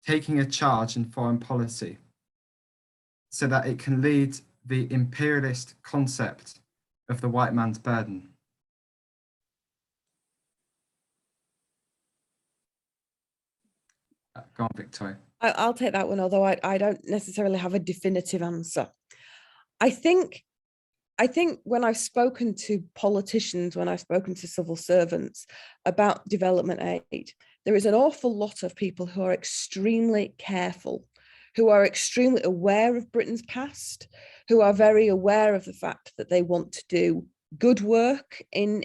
taking a charge in foreign policy so that it can lead the imperialist concept of the white man's burden? Go on, Victoria. I'll take that one, although I don't necessarily have a definitive answer. I think I think when I've spoken to politicians, when I've spoken to civil servants about development aid, there is an awful lot of people who are extremely careful, who are extremely aware of Britain's past, who are very aware of the fact that they want to do good work in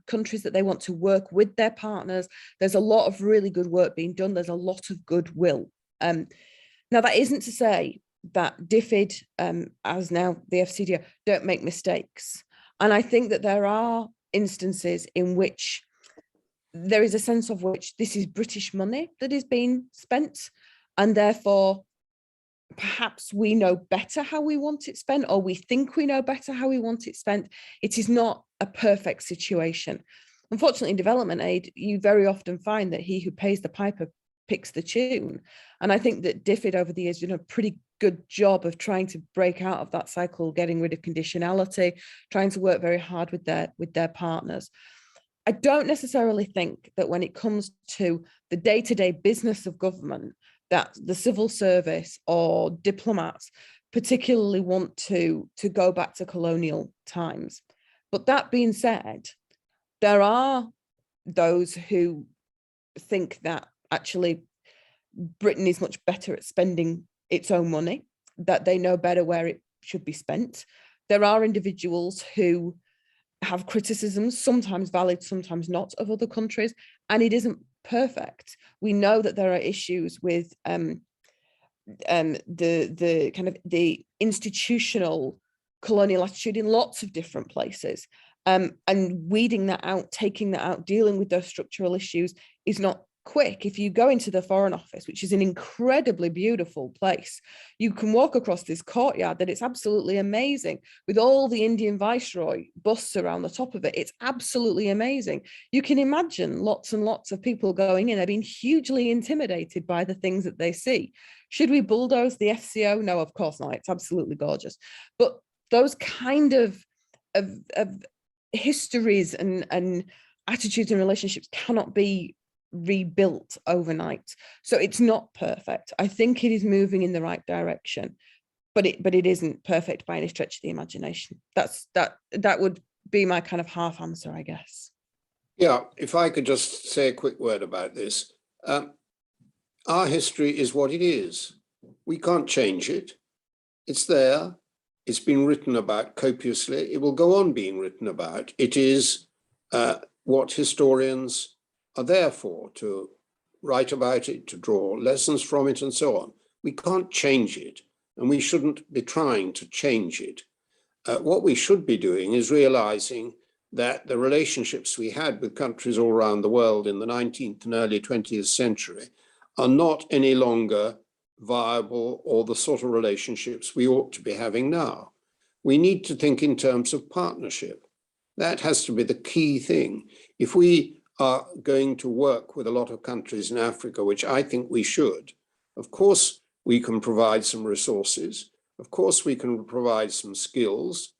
countries, that they want to work with their partners. There's a lot of really good work being done. There's a lot of goodwill. Now, that isn't to say that DFID, as now the FCDO, don't make mistakes. And I think that there are instances in which there is a sense of which this is British money that is being spent, and therefore perhaps we know better how we want it spent, or we think we know better how we want it spent. It is not a perfect situation. Unfortunately, in development aid, you very often find that he who pays the piper picks the tune. And I think that DFID over the years has done a pretty good job of trying to break out of that cycle, getting rid of conditionality, trying to work very hard with their partners. I don't necessarily think that when it comes to the day-to-day business of government, that the civil service or diplomats particularly want to go back to colonial times. But that being said, there are those who think that actually Britain is much better at spending its own money, that they know better where it should be spent. There are individuals who have criticisms, sometimes valid, sometimes not, of other countries, and it isn't perfect. We know that there are issues with the kind of the institutional colonial attitude in lots of different places, and weeding that out, taking that out, dealing with those structural issues is not quick. If you go into the Foreign Office, which is an incredibly beautiful place, you can walk across this courtyard that it's absolutely amazing, with all the Indian Viceroy busts around the top of it. It's absolutely amazing. You can imagine lots and lots of people going in, they're being hugely intimidated by the things that they see. Should we bulldoze the FCO? No, of course not. It's absolutely gorgeous. But those kind of histories and attitudes and relationships cannot be rebuilt overnight. So it's not perfect. I think it is moving in the right direction, but it isn't perfect by any stretch of the imagination. That would be my kind of half answer, I guess. Yeah, if I could just say a quick word about this. Our history is what it is. We can't change it. It's there. It's been written about copiously. It will go on being written about. It is what historians are there for, to write about it, to draw lessons from it, and so on. We can't change it, and we shouldn't be trying to change it. What we should be doing is realizing that the relationships we had with countries all around the world in the 19th and early 20th century are not any longer viable, or the sort of relationships we ought to be having now. We need to think in terms of partnership. That has to be the key thing. If we are going to work with a lot of countries in Africa, which I think we should, of course, we can provide some resources. Of course, we can provide some skills.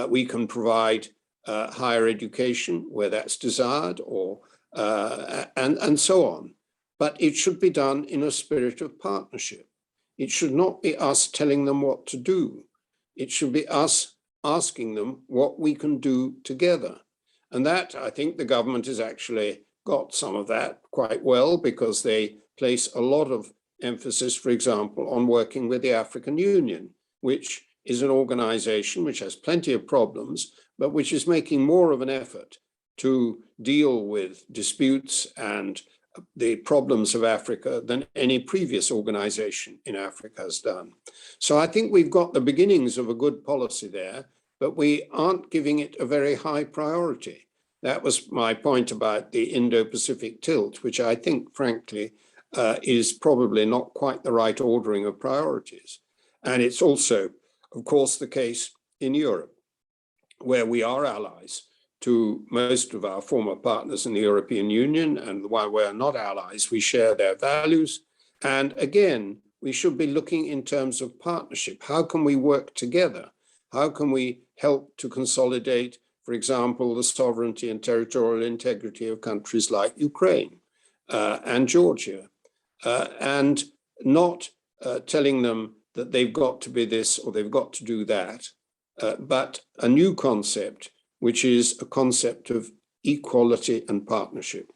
We can provide higher education where that's desired, or and so on. But it should be done in a spirit of partnership. It should not be us telling them what to do. It should be us asking them what we can do together. And that, I think the government has actually got some of that quite well, because they place a lot of emphasis, for example, on working with the African Union, which is an organization which has plenty of problems, but which is making more of an effort to deal with disputes and the problems of Africa than any previous organization in Africa has done. So I think we've got the beginnings of a good policy there, but we aren't giving it a very high priority. That was my point about the Indo-Pacific tilt, which I think, frankly, is probably not quite the right ordering of priorities. And it's also, of course, the case in Europe, where we are allies to most of our former partners in the European Union, and while we're not allies, we share their values. And again, we should be looking in terms of partnership. How can we work together? How can we help to consolidate, for example, the sovereignty and territorial integrity of countries like Ukraine and Georgia, and not telling them that they've got to be this or they've got to do that, but a new concept, which is a concept of equality and partnership.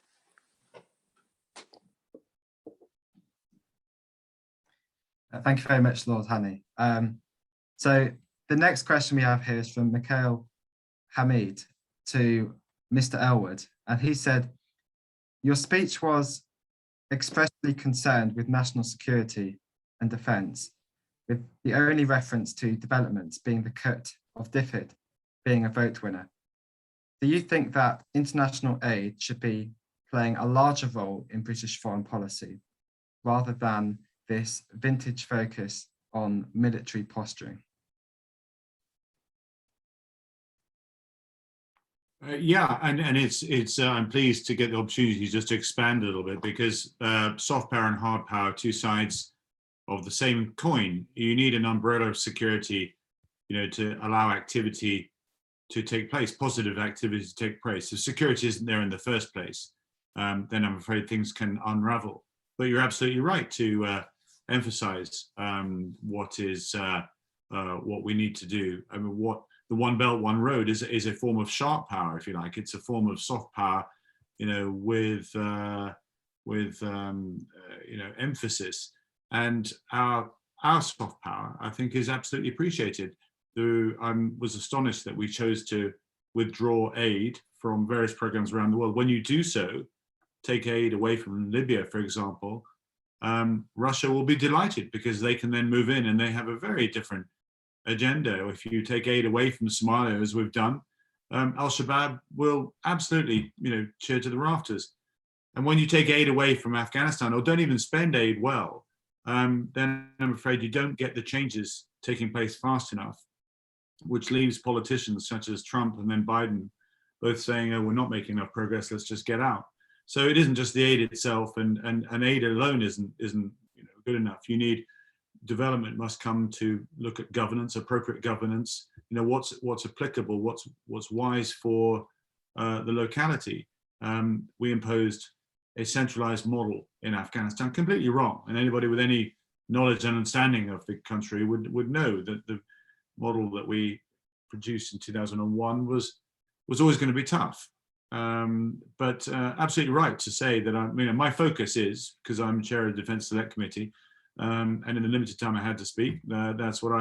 Thank you very much, Lord Honey. So the next question we have here is from Mikhail Hamid to Mr. Elwood, and he said, your speech was expressly concerned with national security and defence, with the only reference to developments being the cut of DFID being a vote winner. Do you think that international aid should be playing a larger role in British foreign policy rather than this vintage focus on military posturing? Yeah, and it's I'm pleased to get the opportunity just to expand a little bit, because soft power and hard power, two sides of the same coin. You need an umbrella of security, to allow activity to take place, positive activity to take place. If security isn't there in the first place, then I'm afraid things can unravel. But you're absolutely right to emphasize what we need to do. I mean, what the One Belt, One Road is a form of sharp power, if you like. It's a form of soft power, with emphasis. And our soft power, I think, is absolutely appreciated. I was astonished that we chose to withdraw aid from various programs around the world. When you do so, take aid away from Libya, for example, Russia will be delighted, because they can then move in and they have a very different agenda. If you take aid away from Somalia, as we've done, Al-Shabaab will absolutely, cheer to the rafters. And when you take aid away from Afghanistan, or don't even spend aid well, then I'm afraid you don't get the changes taking place fast enough, which leaves politicians such as Trump and then Biden both saying, oh, we're not making enough progress, let's just get out. So it isn't just the aid itself, and aid alone isn't good enough. You need development must come to look at governance, appropriate governance. What's applicable, what's wise for the locality. We imposed a centralized model in Afghanistan, completely wrong. And anybody with any knowledge and understanding of the country would know that the model that we produced in 2001 was always going to be tough. But absolutely right to say that my focus is, because I'm chair of the Defence Select Committee, and in the limited time I had to speak, that's what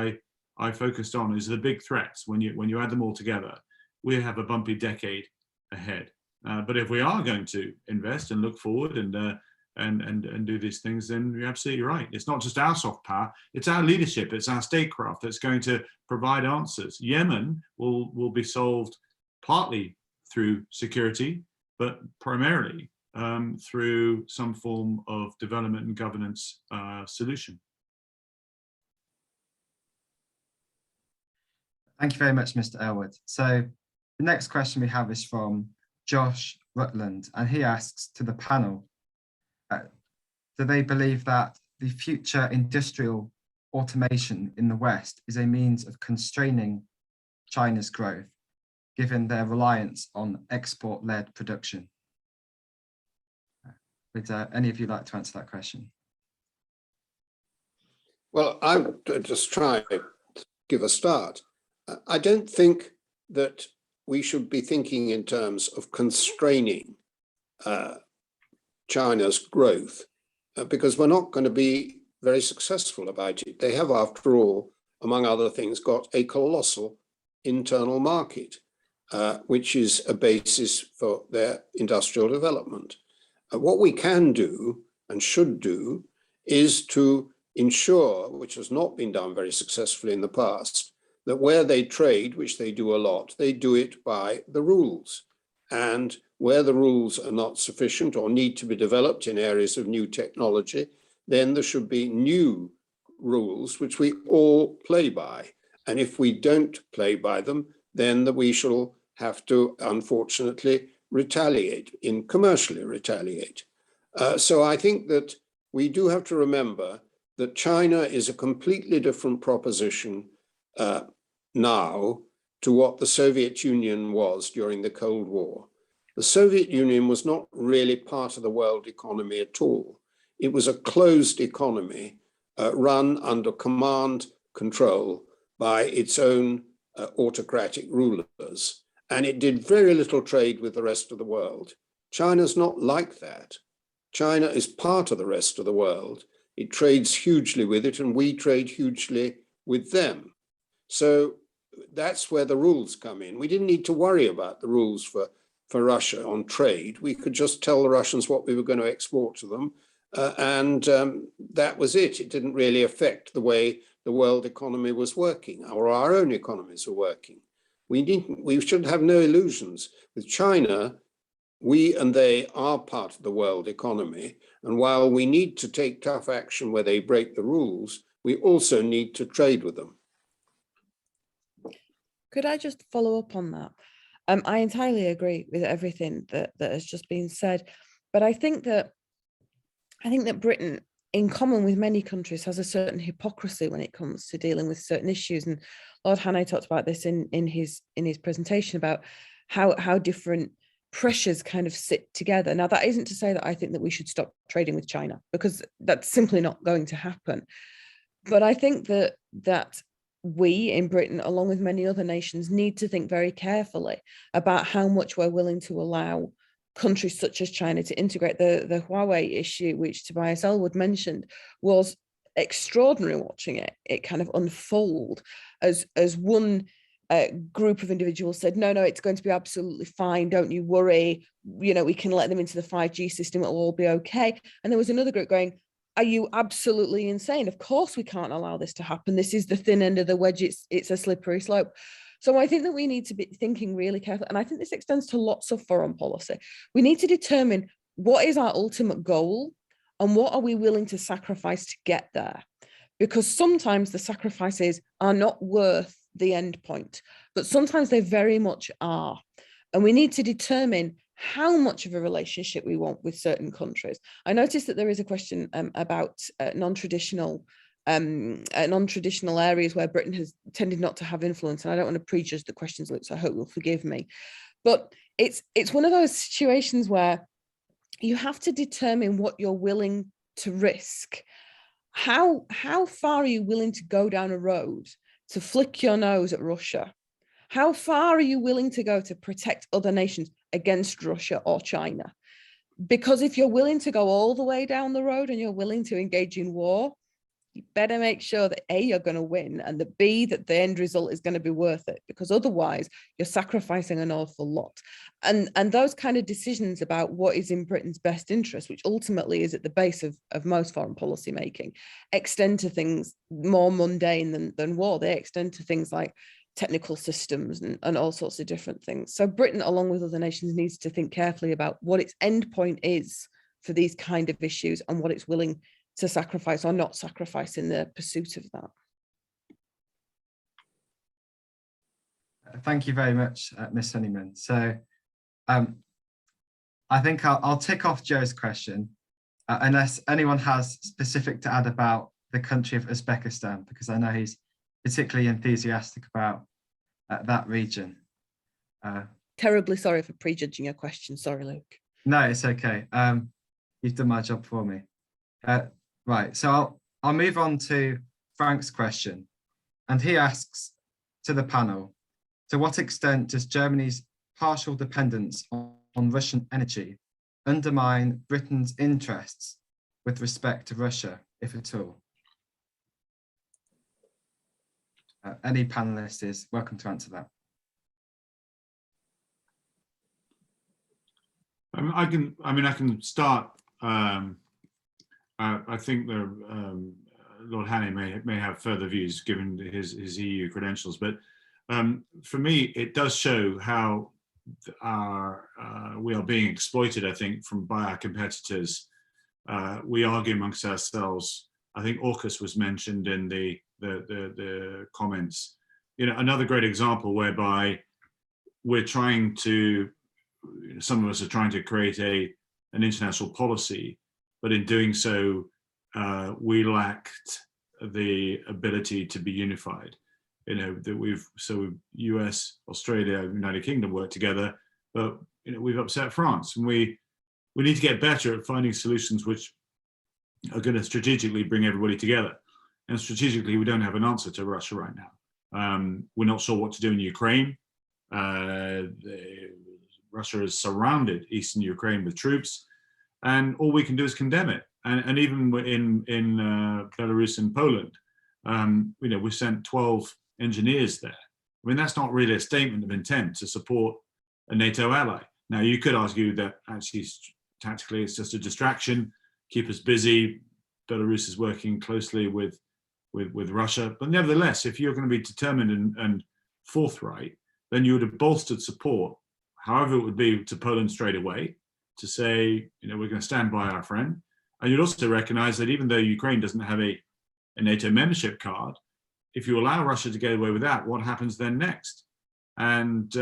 I focused on, is the big threats. When you add them all together, we have a bumpy decade ahead. But if we are going to invest and look forward and do these things, then you're absolutely right. It's not just our soft power, it's our leadership, it's our statecraft that's going to provide answers. Yemen will be solved partly through security, but primarily through some form of development and governance solution. Thank you very much, Mr. Elwood. So the next question we have is from Josh Rutland, and he asks to the panel, do they believe that the future industrial automation in the West is a means of constraining China's growth, given their reliance on export-led production? Would any of you like to answer that question? Well, I'll just try to give a start. I don't think that we should be thinking in terms of constraining China's growth, because we're not going to be very successful about it. They have, after all, among other things, got a colossal internal market, which is a basis for their industrial development. What we can do and should do is to ensure, which has not been done very successfully in the past, that where they trade, which they do a lot, they do it by the rules. And where the rules are not sufficient or need to be developed in areas of new technology, then there should be new rules which we all play by. And if we don't play by them, then we shall have to, unfortunately, retaliate, commercially retaliate. So I think that we do have to remember that China is a completely different proposition now to what the Soviet Union was during the Cold War. The Soviet Union was not really part of the world economy at all. It was a closed economy run under command control by its own autocratic rulers, and it did very little trade with the rest of the world. China's not like that. China is part of the rest of the world. It trades hugely with it, and we trade hugely with them. So that's where the rules come in. We didn't need to worry about the rules for Russia on trade. We could just tell the Russians what we were going to export to them, and that was it. It didn't really affect the way the world economy was working, or our own economies were working. We should have no illusions. With China, we and they are part of the world economy. And while we need to take tough action where they break the rules, we also need to trade with them. Could I just follow up on that? I entirely agree with everything that has just been said, but I think that Britain, in common with many countries, has a certain hypocrisy when it comes to dealing with certain issues. And Lord Hannay talked about this in his presentation about how different pressures kind of sit together. Now, that isn't to say that I think that we should stop trading with China, because that's simply not going to happen. But I think that we in Britain, along with many other nations, need to think very carefully about how much we're willing to allow countries such as China to integrate. The Huawei issue, which Tobias Ellwood mentioned, was extraordinary watching it kind of unfold as one group of individuals said, no, it's going to be absolutely fine, don't you worry, we can let them into the 5G system, it'll all be okay. And there was another group going, are you absolutely insane? Of course we can't allow this to happen. This is the thin end of the wedge. It's a slippery slope. So I think that we need to be thinking really carefully. And I think this extends to lots of foreign policy. We need to determine what is our ultimate goal and what are we willing to sacrifice to get there? Because sometimes the sacrifices are not worth the end point, but sometimes they very much are. And we need to determine how much of a relationship we want with certain countries. I noticed that there is a question about non-traditional areas where Britain has tended not to have influence, and I don't want to prejudge the questions, Luke, so I hope you'll forgive me. But it's one of those situations where you have to determine what you're willing to risk. How far are you willing to go down a road to flick your nose at Russia? How far are you willing to go to protect other nations against Russia or China? Because if you're willing to go all the way down the road and you're willing to engage in war, you better make sure that A, you're going to win, and that B, that the end result is going to be worth it, because otherwise you're sacrificing an awful lot. And those kind of decisions about what is in Britain's best interest, which ultimately is at the base of most foreign policy making, extend to things more mundane than war. They extend to things like technical systems and all sorts of different things. So Britain, along with other nations, needs to think carefully about what its end point is for these kind of issues and what it's willing to sacrifice or not sacrifice in the pursuit of that. Thank you very much, Ms. Honeyman. So I think I'll tick off Joe's question, unless anyone has specific to add about the country of Uzbekistan, because I know he's particularly enthusiastic about that region. Terribly sorry for prejudging your question. Sorry, Luke. No, it's okay. You've done my job for me. Right, so I'll move on to Frank's question. And he asks to the panel, to what extent does Germany's partial dependence on Russian energy undermine Britain's interests with respect to Russia, if at all? Any panelist is welcome to answer that. I can start. I think Lord Hannay may have further views given his EU credentials, but for me, it does show how we are being exploited, I think, by our competitors. We argue amongst ourselves. I think AUKUS was mentioned in the comments. Another great example whereby we're trying to, some of us are trying to create an international policy, but in doing so, we lacked the ability to be unified. That US, Australia, United Kingdom work together, but we've upset France, and we need to get better at finding solutions which are going to strategically bring everybody together. And strategically, we don't have an answer to Russia right now. We're not sure what to do in Ukraine. Russia has surrounded eastern Ukraine with troops, and all we can do is condemn it. And even in Belarus and Poland, we sent 12 engineers there. I mean, that's not really a statement of intent to support a NATO ally. Now, you could argue that actually tactically it's just a distraction, keep us busy. Belarus is working closely with Russia, but nevertheless, if you're going to be determined and forthright, then you would have bolstered support, however it would be, to Poland straight away, to say, we're going to stand by our friend. And you'd also recognize that even though Ukraine doesn't have a NATO membership card, if you allow Russia to get away with that, what happens then next? And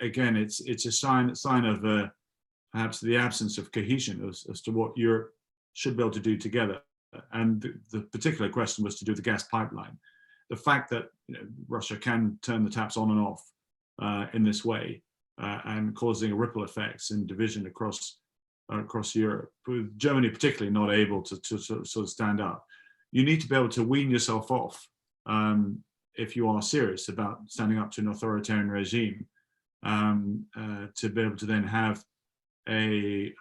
again, it's a sign of perhaps the absence of cohesion as to what Europe should be able to do together. And the particular question was to do with the gas pipeline. The fact that Russia can turn the taps on and off in this way and causing ripple effects and division across Europe, with Germany particularly not able to sort of stand up. You need to be able to wean yourself off if you are serious about standing up to an authoritarian regime, to be able to then have a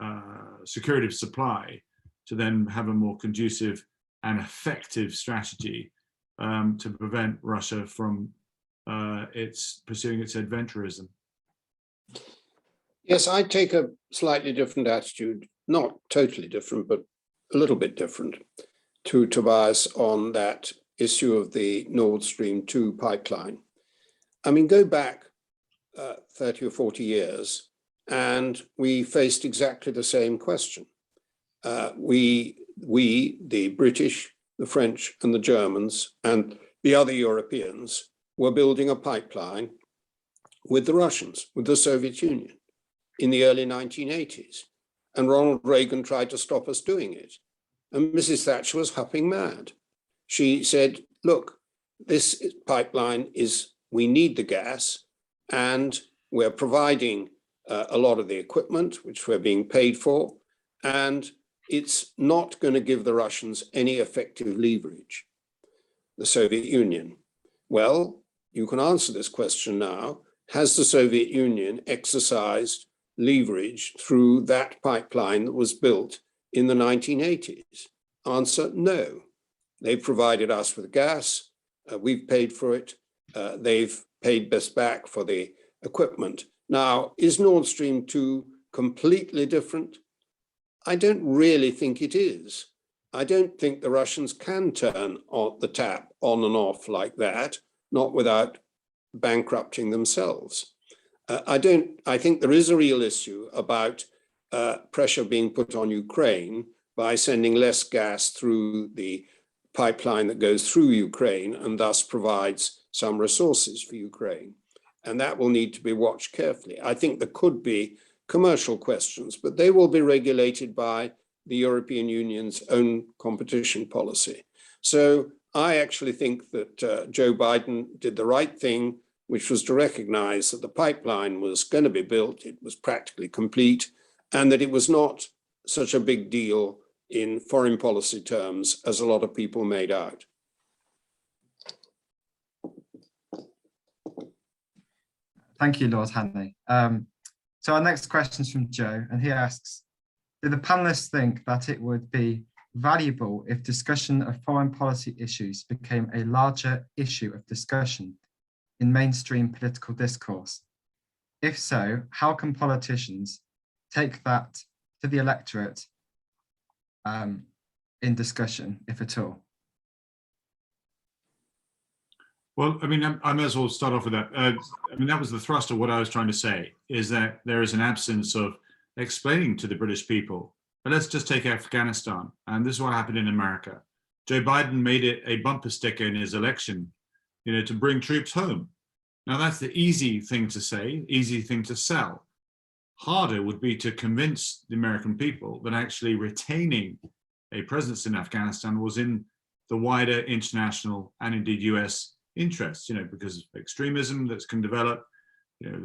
security of supply, to then have a more conducive and effective strategy to prevent Russia from pursuing its adventurism. Yes, I take a slightly different attitude, not totally different, but a little bit different, to Tobias on that issue of the Nord Stream 2 pipeline. I mean, go back 30 or 40 years, and we faced exactly the same question. We, the British, the French, and the Germans, and the other Europeans were building a pipeline with the Russians, with the Soviet Union, in the early 1980s. And Ronald Reagan tried to stop us doing it. And Mrs. Thatcher was hopping mad. She said, look, this pipeline we need the gas, and we're providing a lot of the equipment, which we're being paid for, and it's not going to give the Russians any effective leverage, the Soviet Union. Well, you can answer this question now. Has the Soviet Union exercised leverage through that pipeline that was built in the 1980s? Answer, no. They've provided us with gas. We've paid for it. They've paid us back for the equipment. Now, is Nord Stream 2 completely different? I don't really think it is. I don't think the Russians can turn the tap on and off like that, not without bankrupting themselves. I think there is a real issue about pressure being put on Ukraine by sending less gas through the pipeline that goes through Ukraine and thus provides some resources for Ukraine. And that will need to be watched carefully. I think there could be commercial questions, but they will be regulated by the European Union's own competition policy. So I actually think that Joe Biden did the right thing, which was to recognize that the pipeline was going to be built, it was practically complete, and that it was not such a big deal in foreign policy terms as a lot of people made out. Thank you, Lord Hanley. So our next question is from Joe, and he asks, do the panelists think that it would be valuable if discussion of foreign policy issues became a larger issue of discussion in mainstream political discourse? If so, how can politicians take that to the electorate in discussion, if at all? Well, I mean, I may as well start off with that. I mean, that was the thrust of what I was trying to say, is that there is an absence of explaining to the British people. But let's just take Afghanistan. And this is what happened in America. Joe Biden made it a bumper sticker in his election, to bring troops home. Now, that's the easy thing to say, easy thing to sell. Harder would be to convince the American people that actually retaining a presence in Afghanistan was in the wider international and indeed US interests, because of extremism that can develop,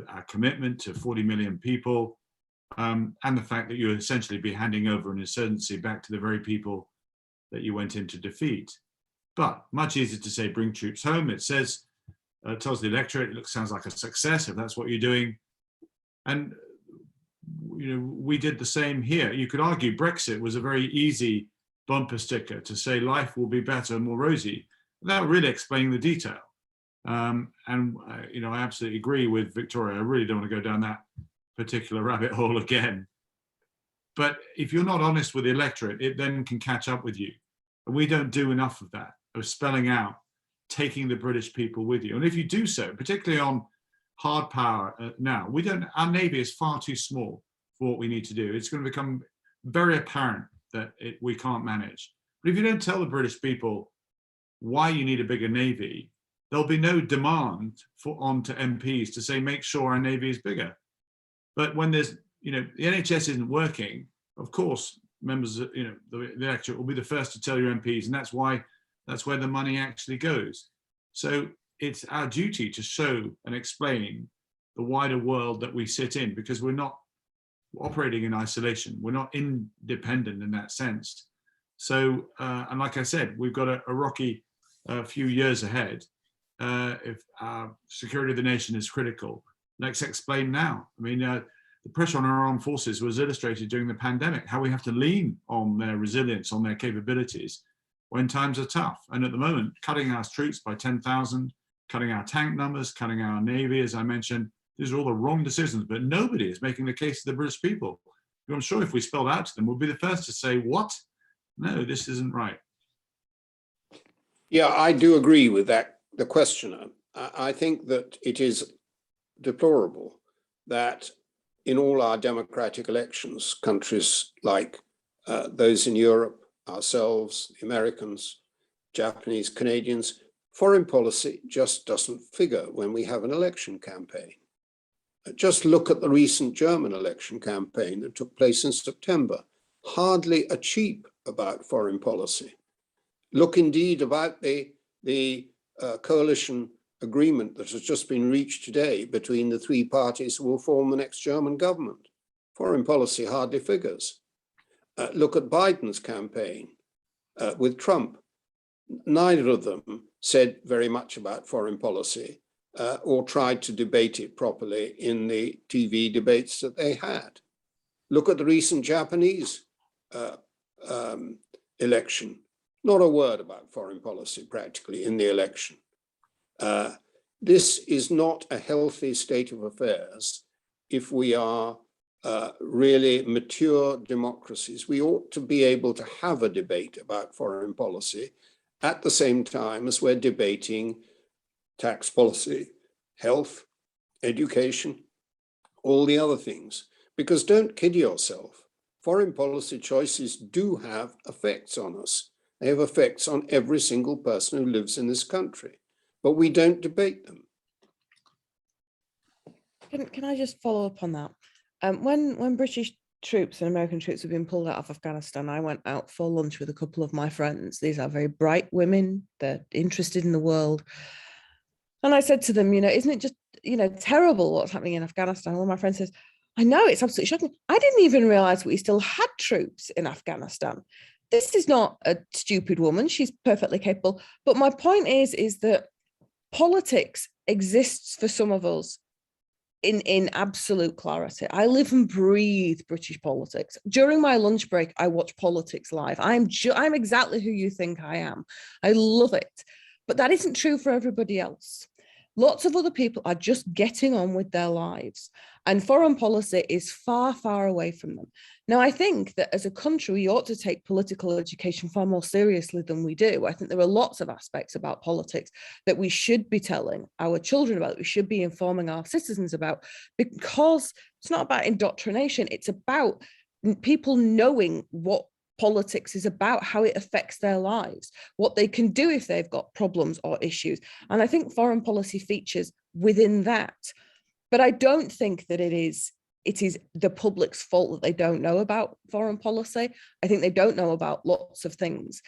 our commitment to 40 million people, and the fact that you essentially be handing over an insurgency back to the very people that you went in to defeat. But much easier to say bring troops home. It says tells the electorate it sounds like a success if that's what you're doing. And we did the same here. You could argue Brexit was a very easy bumper sticker to say life will be better and more rosy, without really explaining the detail. I absolutely agree with Victoria. I really don't want to go down that particular rabbit hole again. But if you're not honest with the electorate, it then can catch up with you. And we don't do enough of that, of spelling out, taking the British people with you. And if you do so, particularly on hard power now, our Navy is far too small for what we need to do. It's going to become very apparent that we can't manage. But if you don't tell the British people why you need a bigger Navy, there'll be no demand onto MPs to say, make sure our Navy is bigger. But when there's, the NHS isn't working, of course, members of, the electorate will be the first to tell your MPs, and that's where the money actually goes. So it's our duty to show and explain the wider world that we sit in, because we're not operating in isolation. We're not independent in that sense. So, and like I said, we've got a rocky few years ahead. If our security of the nation is critical, let's explain now. I mean, the pressure on our armed forces was illustrated during the pandemic, how we have to lean on their resilience, on their capabilities when times are tough. And at the moment, cutting our troops by 10,000, cutting our tank numbers, cutting our Navy, as I mentioned, these are all the wrong decisions, but nobody is making the case to the British people. I'm sure if we spelled out to them, we'll be the first to say, what? No, this isn't right. Yeah, I do agree with that, the questioner. I think that it is deplorable that in all our democratic elections, countries like those in Europe, ourselves, the Americans, Japanese, Canadians, foreign policy just doesn't figure when we have an election campaign. Just look at the recent German election campaign that took place in September. Hardly a cheep about foreign policy. Look indeed about the coalition agreement that has just been reached today between the three parties who will form the next German government. Foreign policy hardly figures. Look at Biden's campaign with Trump. Neither of them said very much about foreign policy or tried to debate it properly in the TV debates that they had. Look at the recent Japanese election. Not a word about foreign policy practically in the election. This is not a healthy state of affairs if we are really mature democracies. We ought to be able to have a debate about foreign policy at the same time as we're debating tax policy, health, education, all the other things. Because don't kid yourself, foreign policy choices do have effects on us. They have effects on every single person who lives in this country, but we don't debate them. Can I just follow up on that? When British troops and American troops have been pulled out of Afghanistan, I went out for lunch with a couple of my friends. These are very bright women. They're interested in the world. And I said to them, isn't it just, terrible what's happening in Afghanistan? One of my friends says, I know, it's absolutely shocking. I didn't even realize we still had troops in Afghanistan. This is not a stupid woman. She's perfectly capable. But my point is that politics exists for some of us in absolute clarity. I live and breathe British politics. During my lunch break, I watch politics live. I'm exactly who you think I am. I love it. But that isn't true for everybody else. Lots of other people are just getting on with their lives, and foreign policy is far, far away from them. Now, I think that as a country, we ought to take political education far more seriously than we do. I think there are lots of aspects about politics that we should be telling our children about, that we should be informing our citizens about, because it's not about indoctrination. It's about people knowing what politics is about, how it affects their lives, what they can do if they've got problems or issues. And I think foreign policy features within that. But I don't think that it is the public's fault that they don't know about foreign policy. I think they don't know about lots of things,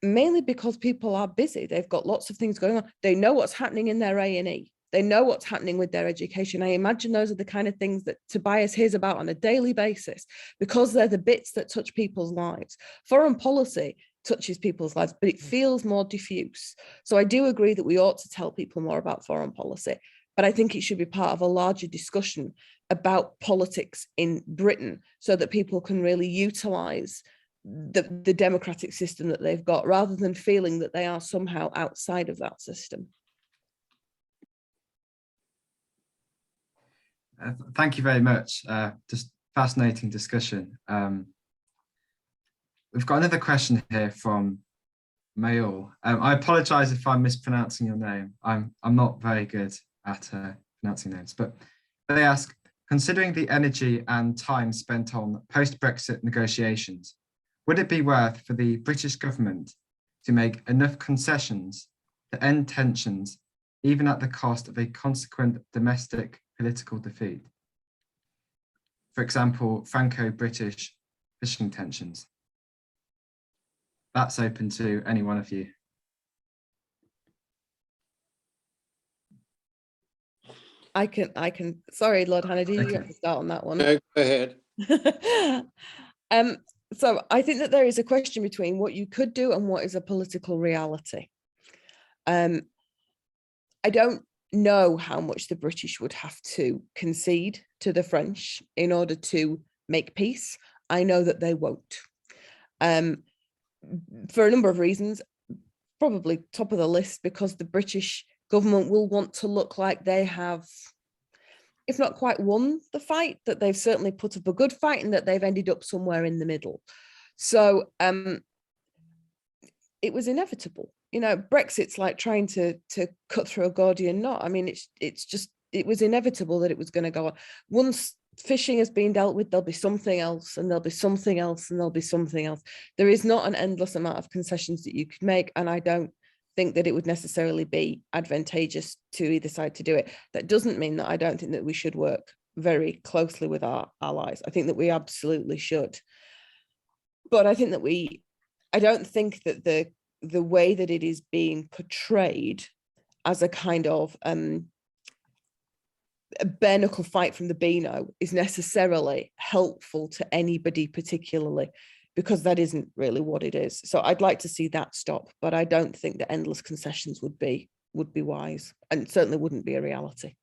mainly because people are busy. They've got lots of things going on. They know what's happening in their A&E. They know what's happening with their education. I imagine those are the kind of things that Tobias hears about on a daily basis, because they're the bits that touch people's lives. Foreign policy touches people's lives, but it feels more diffuse. So I do agree that we ought to tell people more about foreign policy, but I think it should be part of a larger discussion about politics in Britain so that people can really utilise the democratic system that they've got, rather than feeling that they are somehow outside of that system. Thank you very much. Just fascinating discussion. We've got another question here from Mayul. I apologise if I'm mispronouncing your name. I'm not very good at pronouncing names, but they ask, considering the energy and time spent on post-Brexit negotiations, would it be worth for the British government to make enough concessions to end tensions, even at the cost of a consequent domestic political defeat? For example, Franco-British fishing tensions. That's open to any one of you. I can, sorry, Lord Hannah, do you have to start on that one? No, go ahead. So I think that there is a question between what you could do and what is a political reality. I don't know how much the British would have to concede to the French in order to make peace. I know that they won't. For a number of reasons, probably top of the list, because the British government will want to look like they have, if not quite won the fight, that they've certainly put up a good fight and that they've ended up somewhere in the middle. So it was inevitable. You know, Brexit's like trying to cut through a Gordian knot. I mean, it was inevitable that it was going to go on. Once fishing has been dealt with, there'll be something else, and there'll be something else, and there'll be something else. There is not an endless amount of concessions that you could make, and I don't think that it would necessarily be advantageous to either side to do it. That doesn't mean that I don't think that we should work very closely with our allies. I think that we absolutely should. But I think that I don't think that the way that it is being portrayed as a kind of a bare knuckle fight from the Beano is necessarily helpful to anybody particularly, because that isn't really what it is. So I'd like to see that stop, but I don't think that endless concessions would be wise, and certainly wouldn't be a reality.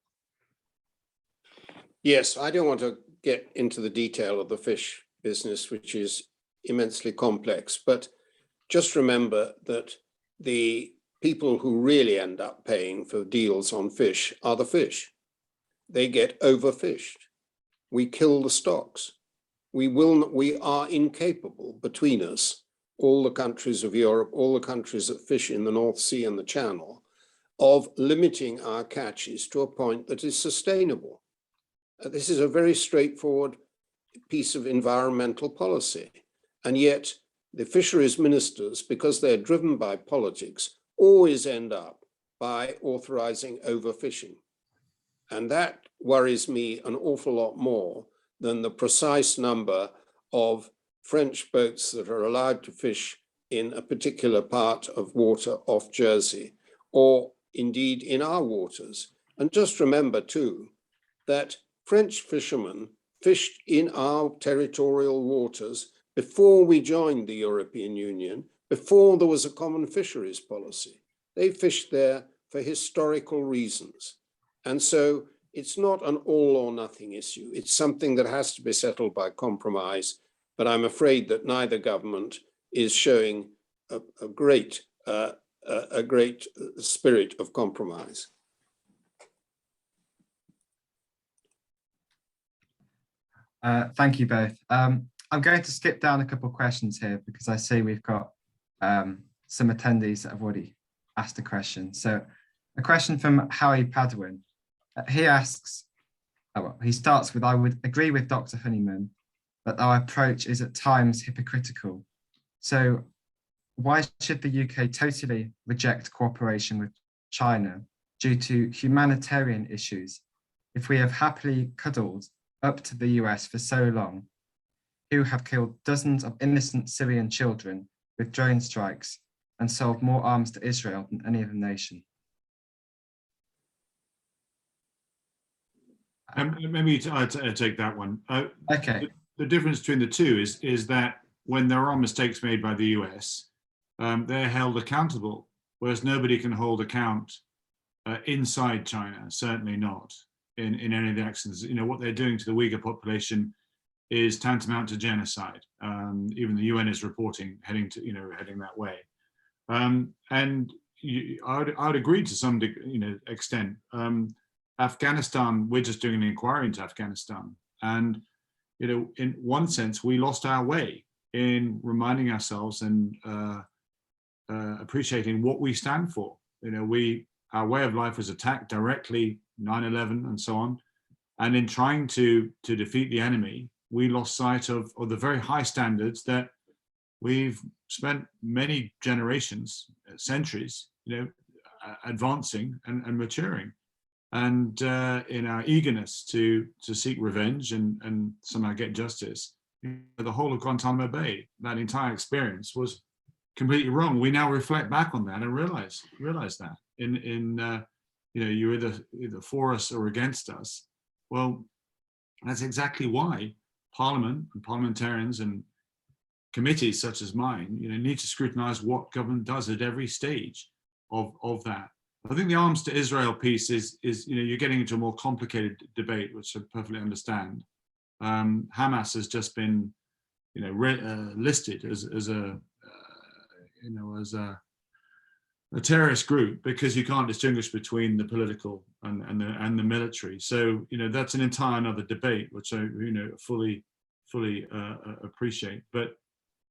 Yes, I don't want to get into the detail of the fish business, which is immensely complex, but just remember that the people who really end up paying for deals on fish are the fish. They get overfished. We kill the stocks. We are incapable between us, all the countries of Europe, all the countries that fish in the North Sea and the Channel, of limiting our catches to a point that is sustainable. This is a very straightforward piece of environmental policy. And yet the fisheries ministers, because they're driven by politics, always end up by authorizing overfishing. And that worries me an awful lot more than the precise number of French boats that are allowed to fish in a particular part of water off Jersey, or indeed in our waters. And just remember too, that French fishermen fished in our territorial waters before we joined the European Union, before there was a common fisheries policy. They fished there for historical reasons. And so it's not an all or nothing issue. It's something that has to be settled by compromise, but I'm afraid that neither government is showing a great spirit of compromise. Thank you both. I'm going to skip down a couple of questions here because I see we've got some attendees that have already asked a question. So a question from Howie Padwin. He asks, he starts with, I would agree with Dr. Honeyman that our approach is at times hypocritical. So why should the UK totally reject cooperation with China due to humanitarian issues if we have happily cuddled up to the US for so long, who have killed dozens of innocent Syrian children with drone strikes and sold more arms to Israel than any other nation? Maybe I take that one. Okay. The difference between the two is that when there are mistakes made by the US, they're held accountable, whereas nobody can hold account inside China, certainly not in any of the actions. You know, what they're doing to the Uyghur population is tantamount to genocide. Even the UN is reporting heading that way. And I would agree to some extent. Afghanistan, we're just doing an inquiry into Afghanistan, and in one sense, we lost our way in reminding ourselves and appreciating what we stand for. Our way of life was attacked directly, 9/11 and so on. And in trying to defeat the enemy, we lost sight of the very high standards that we've spent many generations, centuries, advancing and maturing. And in our eagerness to seek revenge and somehow get justice, the whole of Guantanamo Bay, that entire experience was completely wrong. We now reflect back on that and realize that you're either for us or against us. Well, that's exactly why Parliament and parliamentarians and committees such as mine, need to scrutinize what government does at every stage of that. I think the arms to Israel piece is you're getting into a more complicated debate, which I perfectly understand. Hamas has just been, listed as a terrorist group because you can't distinguish between the political and the military. So that's an entire another debate, which I fully appreciate. But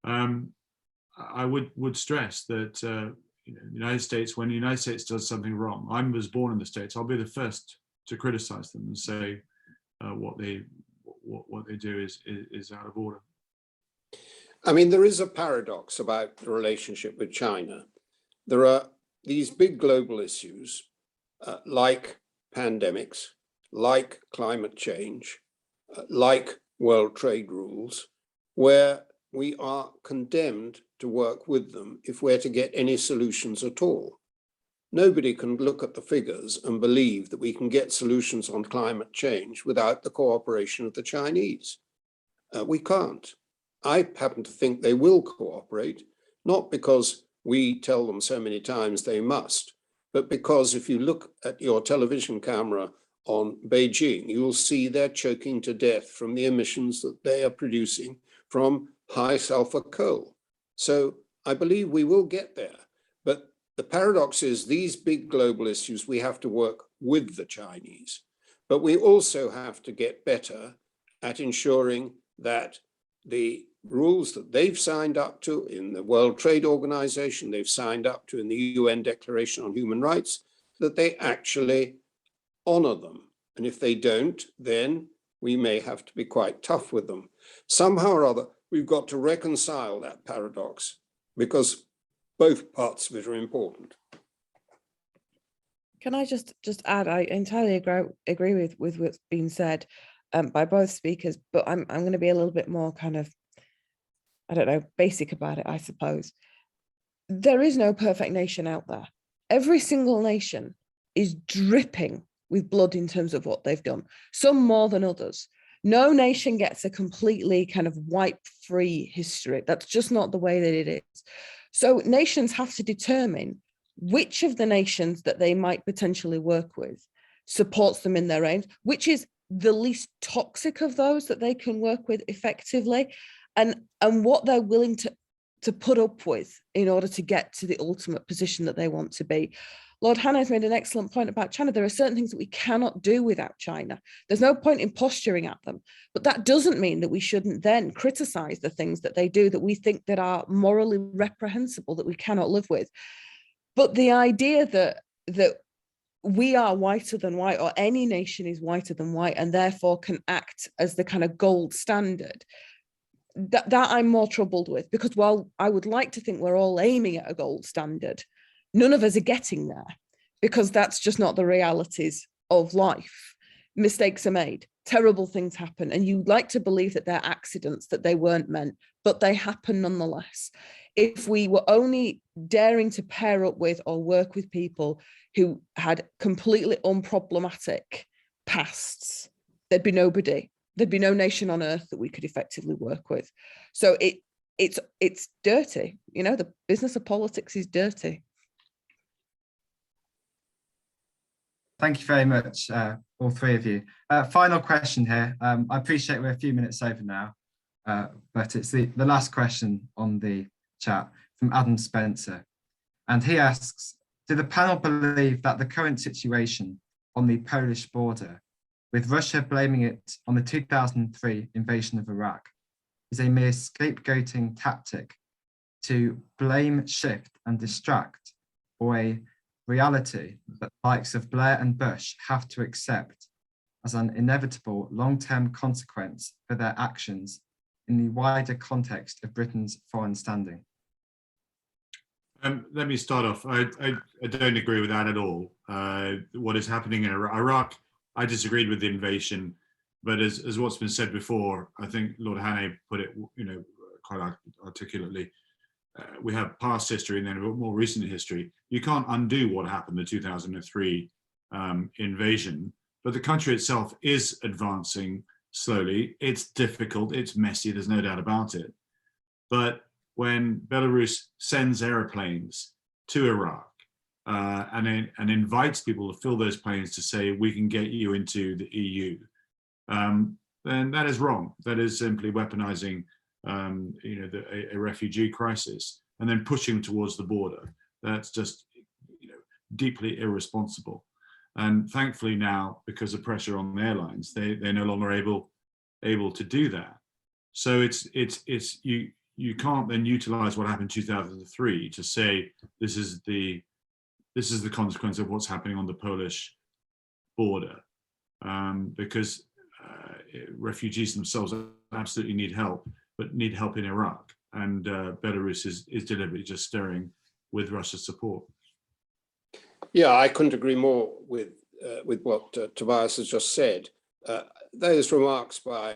I would stress that the United States, when the United States does something wrong, I was born in the States, I'll be the first to criticize them and say what they do is out of order. I mean, there is a paradox about the relationship with China. There are these big global issues like pandemics, like climate change, like world trade rules, where we are condemned to work with them if we're to get any solutions at all. Nobody can look at the figures and believe that we can get solutions on climate change without the cooperation of the Chinese. We can't. I happen to think they will cooperate, not because we tell them so many times they must, but because if you look at your television camera on Beijing, you will see they're choking to death from the emissions that they are producing from high sulfur coal. So I believe we will get there. But the paradox is these big global issues, we have to work with the Chinese, but we also have to get better at ensuring that the rules that they've signed up to in the World Trade Organization, they've signed up to in the UN Declaration on Human Rights, that they actually honor them. And if they don't, then we may have to be quite tough with them. Somehow or other, we've got to reconcile that paradox because both parts of it are important. Can I just add, I entirely agree with what's been said by both speakers, but I'm going to be a little bit more kind of, I don't know, basic about it, I suppose. There is no perfect nation out there. Every single nation is dripping with blood in terms of what they've done, some more than others. No nation gets a completely kind of wipe-free history. That's just not the way that it is. So nations have to determine which of the nations that they might potentially work with supports them in their aims, which is the least toxic of those that they can work with effectively, and what they're willing to put up with in order to get to the ultimate position that they want to be. Lord Hanna has made an excellent point about China. There are certain things that we cannot do without China. There's no point in posturing at them, but that doesn't mean that we shouldn't then criticize the things that they do that we think that are morally reprehensible, that we cannot live with. But the idea that we are whiter than white, or any nation is whiter than white, and therefore can act as the kind of gold standard, that I'm more troubled with, because while I would like to think we're all aiming at a gold standard, none of us are getting there, because that's just not the realities of life. Mistakes are made, terrible things happen, and you'd like to believe that they're accidents, that they weren't meant, but they happen nonetheless. If we were only daring to pair up with or work with people who had completely unproblematic pasts, there'd be nobody. There'd be no nation on earth that we could effectively work with. So it's dirty. You know, the business of politics is dirty. Thank you very much, all three of you. Final question here. I appreciate we're a few minutes over now, but it's the last question on the chat from Adam Spencer. And he asks, do the panel believe that the current situation on the Polish border, with Russia blaming it on the 2003 invasion of Iraq, is a mere scapegoating tactic to blame, shift and distract, or a reality that the likes of Blair and Bush have to accept as an inevitable long-term consequence for their actions in the wider context of Britain's foreign standing? Let me start off. I don't agree with that at all. What is happening in Iraq, I disagreed with the invasion, but as what's been said before, I think Lord Hannay put it, quite articulately. We have past history and then a more recent history. You can't undo what happened in the 2003 invasion, but the country itself is advancing slowly. It's difficult, it's messy, there's no doubt about it. But when Belarus sends airplanes to Iraq and invites people to fill those planes to say, we can get you into the EU, then that is wrong. That is simply weaponizing a refugee crisis and then pushing towards the border. That's just deeply irresponsible. And thankfully now, because of pressure on the airlines, they're no longer able to do that. So you can't then utilize what happened in 2003 to say this is the consequence of what's happening on the Polish border, because refugees themselves absolutely need help, but need help in Iraq, and Belarus is deliberately just stirring with Russia's support. Yeah, I couldn't agree more with what Tobias has just said. Those remarks by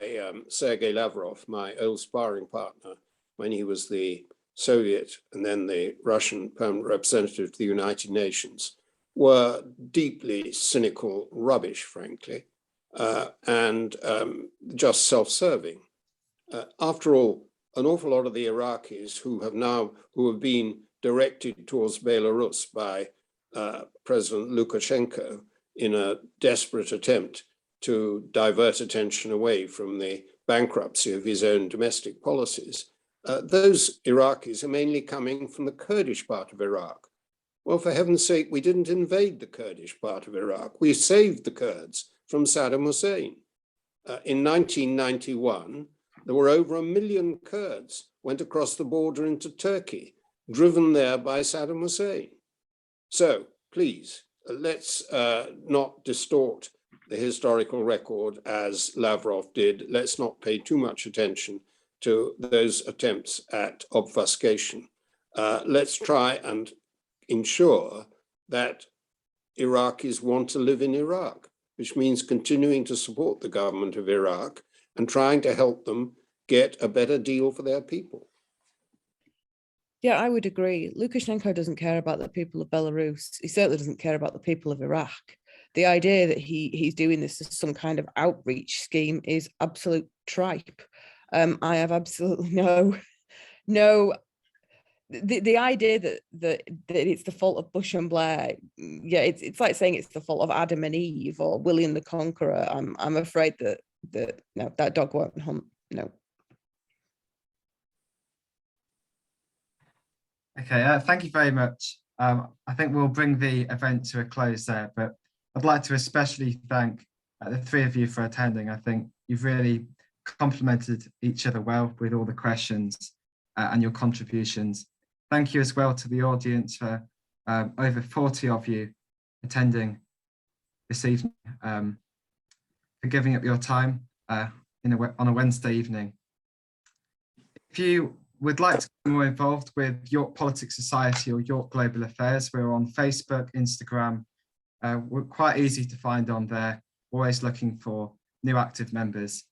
Sergei Lavrov, my old sparring partner, when he was the Soviet and then the Russian permanent representative to the United Nations, were deeply cynical rubbish, frankly, and just self-serving. After all, an awful lot of the Iraqis who have been directed towards Belarus by President Lukashenko in a desperate attempt to divert attention away from the bankruptcy of his own domestic policies, those Iraqis are mainly coming from the Kurdish part of Iraq. Well, for heaven's sake, we didn't invade the Kurdish part of Iraq. We saved the Kurds from Saddam Hussein. In 1991, there were over 1 million Kurds went across the border into Turkey, driven there by Saddam Hussein. So please, let's not distort the historical record as Lavrov did. Let's not pay too much attention to those attempts at obfuscation. Let's try and ensure that Iraqis want to live in Iraq, which means continuing to support the government of Iraq and trying to help them get a better deal for their people. Yeah, I would agree. Lukashenko doesn't care about the people of Belarus. He certainly doesn't care about the people of Iraq. The idea that he's doing this as some kind of outreach scheme is absolute tripe. I have absolutely no. The idea that it's the fault of Bush and Blair, yeah, it's like saying it's the fault of Adam and Eve or William the Conqueror. I'm afraid that no, that dog won't hunt. No. Okay, thank you very much. I think we'll bring the event to a close there, but I'd like to especially thank the three of you for attending. I think you've really complemented each other well with all the questions and your contributions. Thank you as well to the audience for over 40 of you attending this evening, for giving up your time on a Wednesday evening. If you would like to get more involved with York Politics Society or York Global Affairs, we're on Facebook, Instagram. We're quite easy to find on there, always looking for new active members.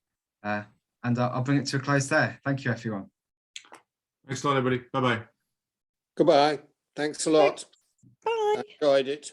And I'll bring it to a close there. Thank you, everyone. Thanks a lot, everybody. Bye-bye. Goodbye. Thanks a lot. Bye. I enjoyed it.